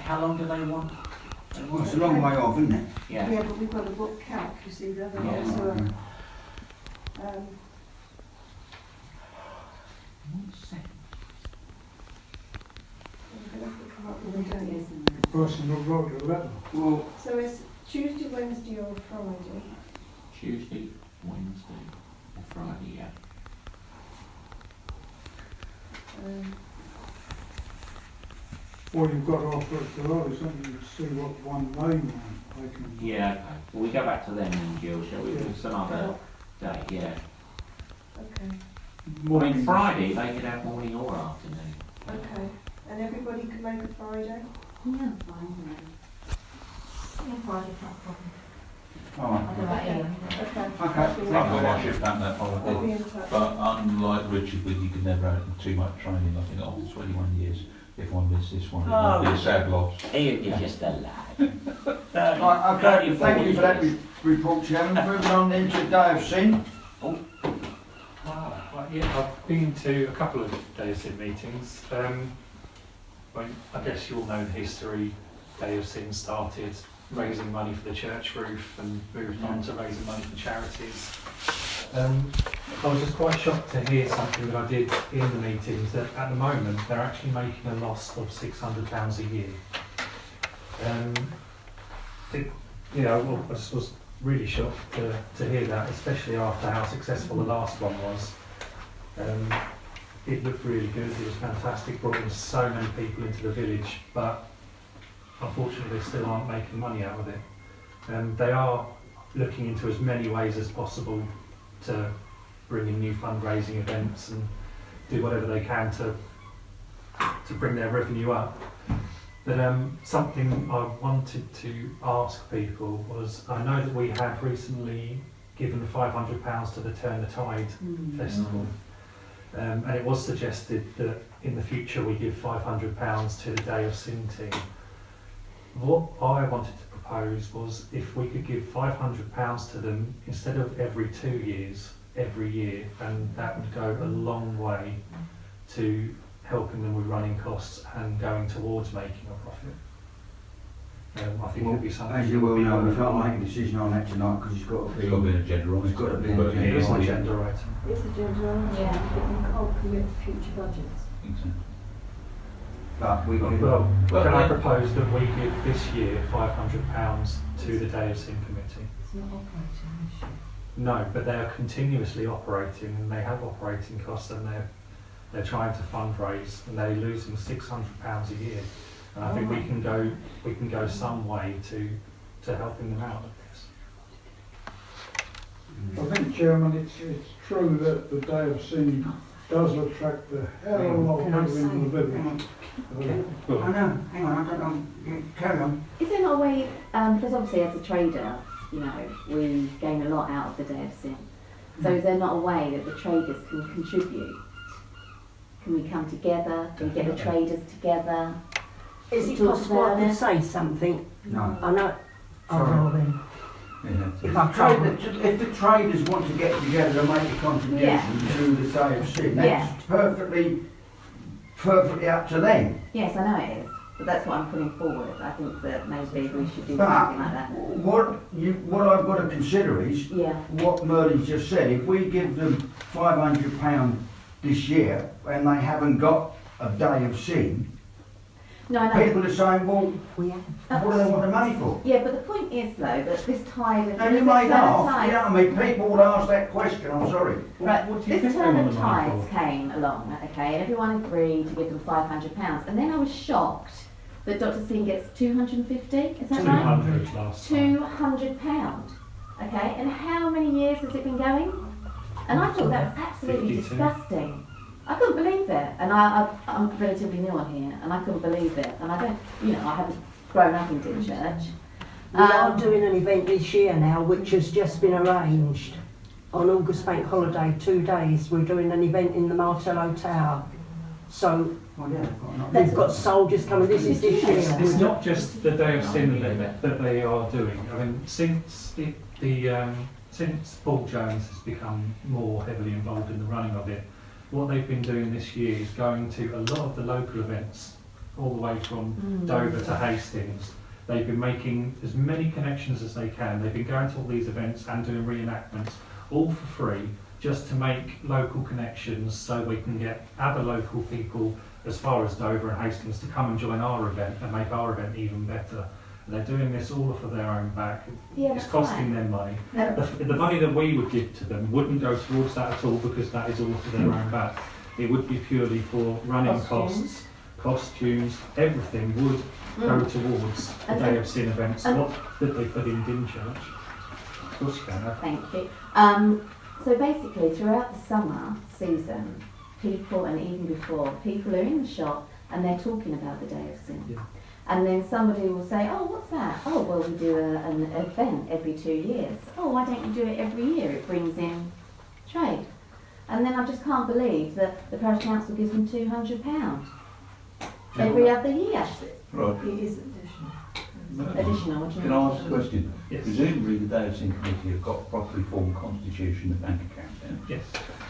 How long do they want? Well, it's a long way off, isn't it? Yeah. Yeah, but we've got a book calc, you see, the other Yeah. ones are, One second. we're going to have to come up with a date. The person who wrote the letter. Well, So it's Tuesday, Wednesday or Friday? Tuesday, Wednesday, or Friday, yeah. Or you've got to offer it to others, haven't you, to see what one they want. They can. Yeah, okay. Well, we go back to them then, Jill, shall we? With some other day, yeah. Okay, I mean, Friday, they could have morning or afternoon. okay. And everybody can make a Friday? Yeah, fine. Yeah, Friday's not a problem. all right. I don't know, Ian. Okay. Okay. I'll be in I've got my touch. shift pattern that I'll holiday. be in touch. But unlike Richard, with you can never have too much training. I think after 21 years, if I miss this one, it might be a sad loss. Ian is just a lad. Right, okay, thank you for that report, Chairman. Moving on then to Day of Sin. Yeah, I've been to a couple of Day of Sin meetings. I guess you all know the history. Day of Sin started raising money for the church roof and moved on to raising money for charities. I was just quite shocked to hear something that I did in the meetings, that at the moment they're actually making a loss of £600 a year. I just was really shocked to hear that, especially after how successful the last one was. It looked really good, it was fantastic, brought in so many people into the village, but unfortunately they still aren't making money out of it. They are looking into as many ways as possible to bring in new fundraising events and do whatever they can to bring their revenue up. But something I wanted to ask people was, I know that we have recently given £500 to the Turn the Tide Festival, and it was suggested that in the future we give £500 to the Day of Sin team. What I wanted to propose was if we could give £500 to them instead of every 2 years, every year, and that would go a long way to helping them with running costs and going towards making a profit. I think it would be something. As you well know, we can't make a decision on that tonight because it's got to be. It's got to be an agenda item. It's got to be an But agenda It is an item. agenda item. It's a general, Yeah. we can't commit to future budgets. Exactly. But we can. Well, Well, can I then- propose that we give this year £500 to the Day of Sin committee? It's not operating issue. No, but they are continuously operating and they have operating costs and they're trying to fundraise and they're losing £600 a year. And I think we can go some way to helping them out with this. I think, Chairman, it's true that the Day of Sin does attract a hell of a lot of people into the village. I know, hang on, I don't know. Yeah, carry on. Is there not a way, because obviously as a trader, we gain a lot out of the Day of Sin. So is there not a way that the traders can contribute? Can we come together? Can we get the traders together? Is it Talk possible I about can it. say something? No. I know. Oh, Sorry. well then. If I If the traders want to get together and make a contribution Yeah. to the Day of Sin, that's Yeah. perfectly up to them. Yes, I know it is. But that's what I'm putting forward. I think that maybe we should do But something like that. what I've got to consider is Yeah. what Merlin's just said. If we give them £500 this year and they haven't got a Day of Sin, No, I know. People are saying, well, We have. what do they want the money for? Yeah, but the point is though that this tide Now you may laugh, you know what I mean, people would ask that question, I'm sorry. Right, What do you this think they turn want of the money tides for? came along, okay, and everyone agreed to give them £500, and then I was shocked that Dr. Singh gets 250. Is that right? 200 last time. £200. Okay, and how many years has it been going? And I thought that was absolutely 52. disgusting. I couldn't believe it, and I'm relatively new on here, and I couldn't believe it, and I don't, you know, I haven't grown up in Dymchurch. We are doing an event this year now, which has just been arranged. On August Bank Holiday, 2 days, we're doing an event in the Martello Tower. So Well, yeah, they've got enough. they've got soldiers coming. This is this year. It's not just the Day of Sin event that they are doing. I mean, since since Paul Jones has become more heavily involved in the running of it, what they've been doing this year is going to a lot of the local events, all the way from Dover to Hastings. They've been making as many connections as they can. They've been going to all these events and doing reenactments, all for free, just to make local connections so we can get other local people as far as Dover and Hastings to come and join our event and make our event even better. And they're doing this all for their own back. Yeah, It's that's costing right. them money. The money that we would give to them wouldn't go towards that at all, because that is all for their own back. It would be purely for running costs, costumes, everything would go towards the Day of Sin events, not that they put in Dymchurch. Of course you can. Thank you. So basically, throughout the summer season, people, and even before, people are in the shop and they're talking about the Day of Sin. Yeah. And then somebody will say, oh, what's that? Oh, well, we do an event every 2 years. Oh, why don't you do it every year? It brings in trade. And then I just can't believe that the parish council gives them £200 every other year. Right. It is additional. Additional, what do you Can mean? I ask a question? Yes. Presumably the Day of Sin Committee have got a properly formed constitution and bank account then. Yes.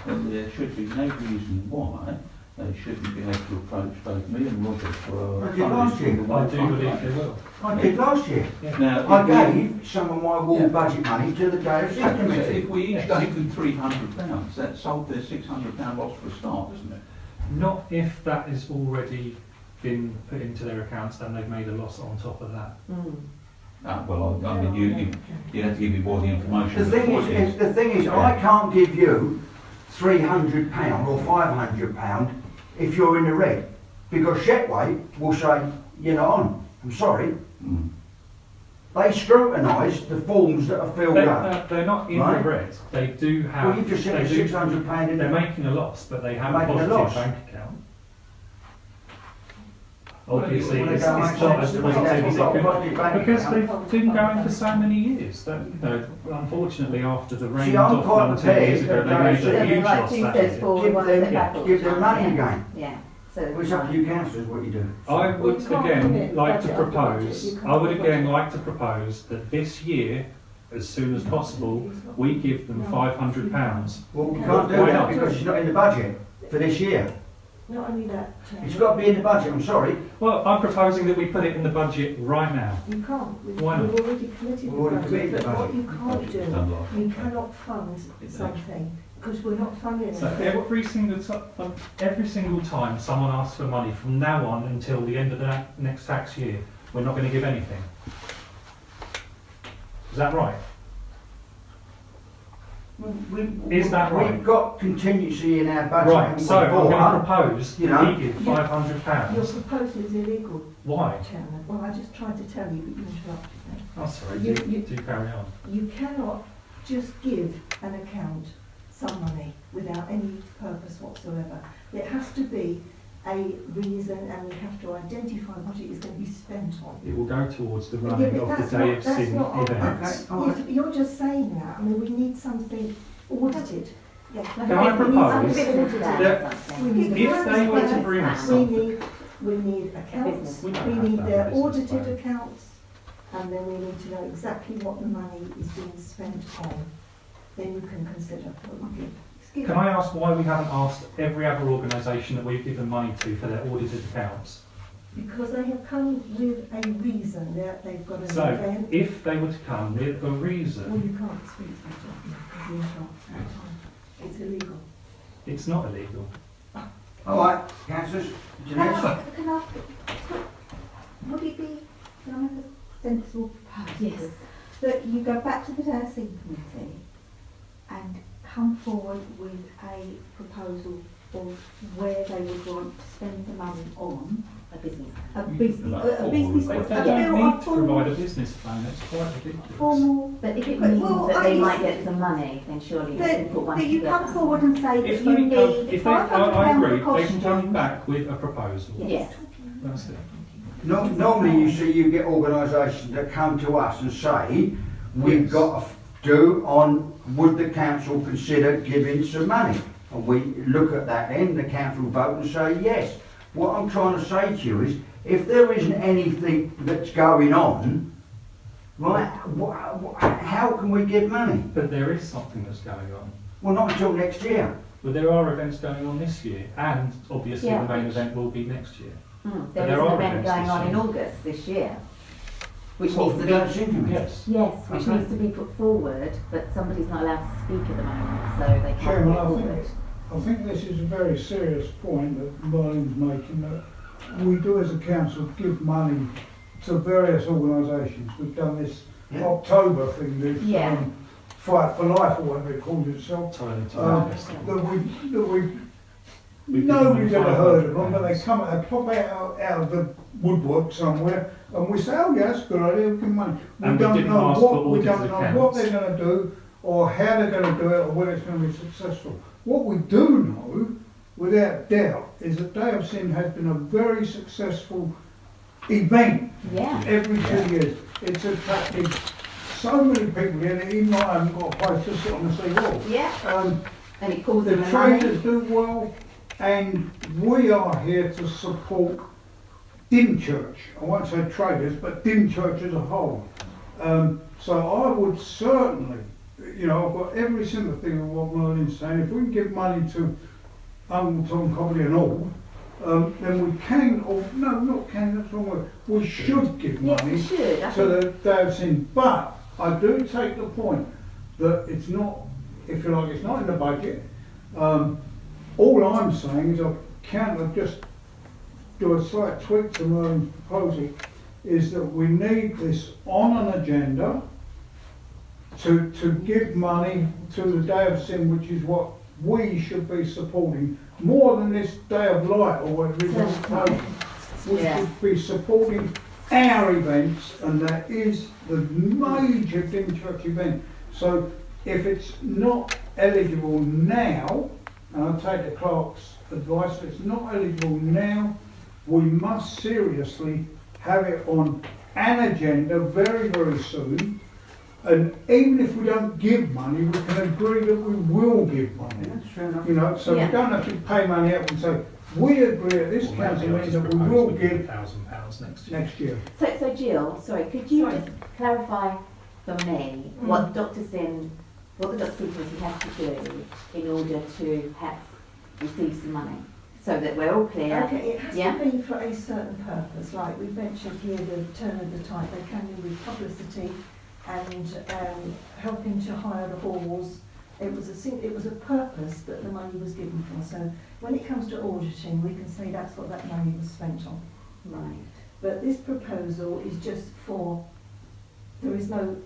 And there should be no reason why they shouldn't be able to approach both me and Roger for I did last year. I do believe they will. I did last year. Now, I if we- gave some of my wall budget money to the Day of So Sin Committee. if we each gave them £300, that solved their £600 loss for a start, isn't it? Not if that has already been put into their accounts, then they've made a loss on top of that. Well, I mean, you have to give me more of the information. The thing is, I can't give you £300 or £500 if you're in the red, because Shetway will say you're not on. I'm sorry. Mm. They scrutinise the forms that are filled up. They're not in Right. the red. They do have. Well, you just said they do- £600 in They're the making a loss, but they have a Making a positive loss. bank account. Obviously, Well, it's they not don't as make positive sense. as it They've could. got a positive bank Because account. they've been going for so many years. That, you know, unfortunately, after the rain See, I'm off quite them 2 years prepared ago, that they made those So a they're huge like loss two that steps year. forward, Give one them- step back all give the them time, money yeah. again. Yeah. So It's up to you councillors what you do. I would You can't again limit like to budget after budget, propose, you can't I would budget. again like to propose that this year, as soon as possible, we give them £500. Well, we can't do Why that not? because it's not in the budget for this year. Not only that, It's got to be in the budget, I'm sorry. Well, I'm proposing that we put it in the budget right now. you can't. We've Why not? already committed We've the already budget, committed the but what budget. you can't Budget's done last do, you year. cannot fund something, because we're not funding So it. every single time someone asks for money from now on until the end of the next tax year, we're not going to give anything. Is that right? Is that right? We've got contingency in our budget. Right, haven't we, so I'm going to for- propose you that know, we give Your £500. proposal is illegal, Why? Chairman. Well, I just tried to tell you, but you interrupted me. Oh, sorry, You- do carry on. You cannot just give an account some money without any purpose whatsoever. There has to be a reason, and we have to identify what it is going to be spent on. It will go towards the Yeah, running but of that's the Day not- of that's Sin not our- events. Okay. If you're just saying that, I mean, we need something audited. Yes. Can I propose that We need if they were to bring us something, we need accounts, business. We don't we have need to have their a business audited plan. accounts, and then we need to know exactly what the money is being spent on. Then you can consider what you give. Excuse Can me. I ask why we haven't asked every other organisation that we've given money to for their audited accounts? Because they have come with a reason, they've got an So, event. if they were to come with a Well, reason, you can't speak to me, because you interrupt. It's illegal. it's not illegal. All right, councillors, Jeanette? Can I would it be, can I make a sensible proposal? Yes. That you go back to the Day of Sin Committee and come forward with a proposal of where they would want to spend the money on A business. a business, Like a business, They a don't formal- need to provide a business plan, it's quite ridiculous. formal. But if it But- means well, that they only- might get some money, then surely you can put one That you together. come forward and say that If you they need come, if they, £500 I agree, for they can come costumes. back with a proposal. Yes. That's it. Normally you see, you get organisations that come to us and say, we've Yes. got to do on, would the council consider giving some money? And we look at that then, the council vote and say yes. What I'm trying to say to you is, if there isn't anything that's going on, right, how can we give money? But there is something that's going on. Well, not until next year. But there are events going on this year, and obviously Yeah, the main which- event will be next year. There But is there an are event events going this on in year. August this year, which What, needs for to the be, Day of Sin Committee? Yes. yes, which Okay. needs to be put forward, but somebody's not allowed to speak at the moment, so they can't Chairman, put it I forward. think this is a very serious point that Merlin's making, that we do as a council give money to various organisations. We've done this Yeah. October thing, this Yeah. Fight for Life or whatever it calls itself. Thailand That we We've nobody's given them ever heard of them, £500. but they come, they pop out of the woodwork somewhere, and we say, oh yeah, that's a good idea, we give them money. And we didn't ask for We don't audited know what accounts. they're going to do, or how they're going to do it, or whether it's going to be successful. What we do know, without doubt, is that Day of Sin has been a very successful event Yeah, every 2 years. It's attracted so many people in, even I haven't got a place to sit on the sea wall. yeah, and it pulls The in the money. traders do well, and we are here to support Dymchurch. I won't say traders, but Dymchurch as a whole. So I would certainly, you know, I've got every sympathy with what Merlin's saying. If we can give money to Uncle Tom Cobley and all, then we can, or no, not can, that's the wrong word. We should give Yes, money we should. I to think, the Day of Sin. But I do take the point that it's not, if you like, it's not in the budget. All I'm saying is I can't just do a slight tweak to Merlin's proposal, is that we need this on an agenda to give money to the Day of Sin, which is what we should be supporting, more than this Day of Light or whatever it is. Certainly. We Yeah. should be supporting our events, and that is the major Dymchurch event. So if it's not eligible now, and I take the clerk's advice, if it's not eligible now, we must seriously have it on an agenda very, very soon. And even if we don't give money, we can agree that we will give money. That's fair enough. You know, so Yeah. we don't have to pay money out and say, we agree at this council meeting that we will give £1,000 next year. next year. so Jill, sorry, could you Sorry. just clarify for me what Dr. Sin, what the Dr. Sin Committee has to do in order to have receive some money, so that we're all clear? Okay, it has Yeah. to be for a certain purpose, like we mentioned here, the turn of the tide, they can do with publicity and helping to hire the halls. It was a purpose that the money was given for, so when it comes to auditing, we can say that's what that money was spent on. Right. But this proposal is just for, there is no.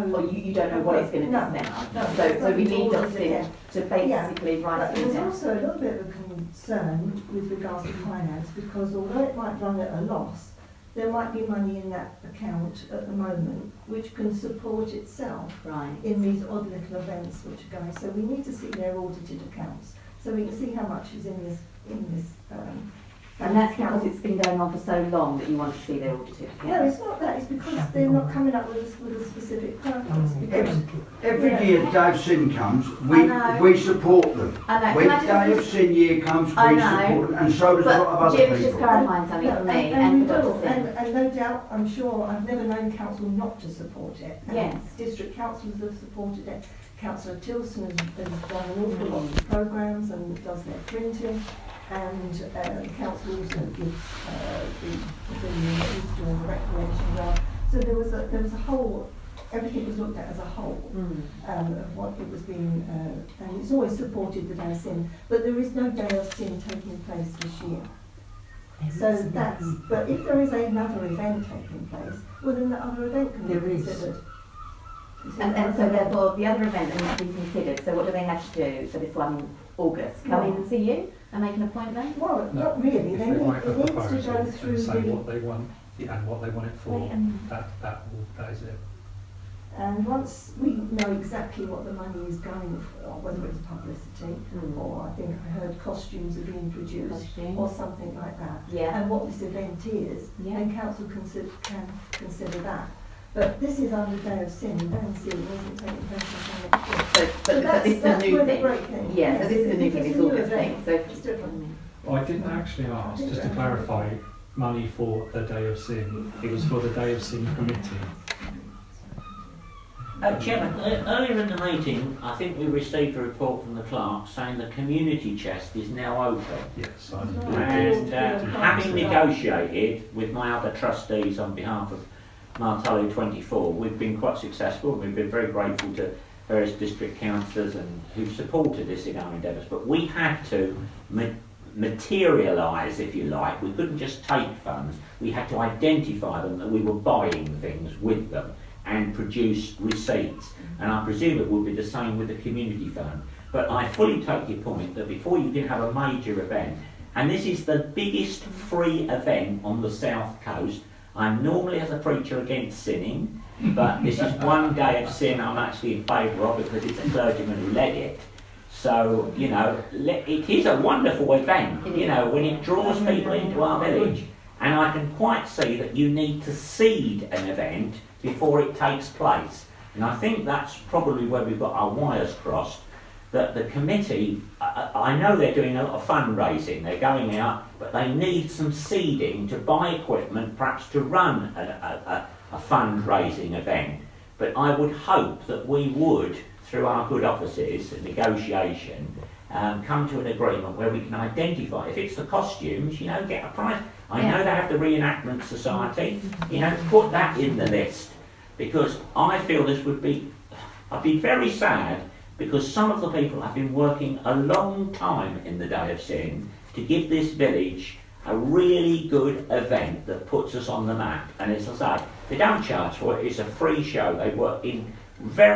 Well, you don't know what it's going to be No, spent on. no, So it's we not need Dr. audited Sin yet. to basically write But it there was down. also a little bit of a concern with regards to finance, because although it might run at a loss, there might be money in that account at the moment which can support itself Right. in these odd little events which are going. So we need to see their audited accounts, so we can see how much is in this. And that's because it's been going on for so long that you want to see their audited No, accounts. it's not that. It's because they're not coming up with a specific purpose. Because Every year Day of Sin comes, I know. we support them. I know. When Can I Day of just, Sin year comes, we I know. support them, and so does a lot of but other Jim was just people. clarifying something for me and and for we will, Dr. Sin. and no doubt, I'm sure, I've never known council not to support it. And Yes. district councillors have supported it. Councillor Tilson has done an awful lot of programmes and does their printing, and council also gives the doing the recreation yard. So there was a whole, everything was looked at as a whole. Of what it was being, and it's always supported the Day of Sin, but there is no Day of Sin taking place this year. So that's, but if there is another event taking place, well then the other event can be There is. considered. And so therefore, the other event that needs to be considered, so what do they have to do for this one August? Come in and see you and make an appointment? Well, No, not really, If they they need, write a it needs to proposal go and through say the, what they want and what they want it for, Wait, and that is it. and once we know exactly what the money is going for, whether it's publicity, or I think I heard costumes are being produced, Costumes. or something like that, Yeah. and what this event is, Yeah. then council can consider that. But this is on the day of sin, and day of sin wasn't taking place until next year. So, but this is a that's new where the thing. great thing. Yeah, so Yes, this is a new thing, it's this a new August thing, event. so. It's different. I didn't actually ask, just to clarify, money for the Day of Sin. It was for the Day of Sin committee. Chairman, earlier in the meeting, I think we received a report from the clerk saying the community chest is now open. Yes, And having negotiated with my other trustees on behalf of Martello 24, we've been quite successful. We've been very grateful to various district councillors and who've supported this in our endeavours. But we had to materialise, if you like. We couldn't just take funds. We had to identify them, that we were buying things with them and produce receipts. And I presume it would be the same with the community fund. But I fully take your point that before you can have a major event, and this is the biggest free event on the south coast. I'm normally, as a preacher, against sinning, but this is one day of sin I'm actually in favour of because it's a clergyman who led it. So, you know, it is a wonderful event, you know, when it draws people into our village. And I can quite see that you need to seed an event before it takes place. And I think that's probably where we've got our wires crossed, that the committee, I know they're doing a lot of fundraising, they're going out, but they need some seeding to buy equipment, perhaps to run a fundraising event. But I would hope that we would, through our good offices and negotiation, come to an agreement where we can identify, if it's the costumes, you know, get a price. I know they have the Reenactment Society, you know, put that in the list. Because I feel this would be, I'd be very sad, because some of the people have been working a long time in the Day of Sin to give this village a really good event that puts us on the map. And as I say, they don't charge for it, it's a free show. They work in very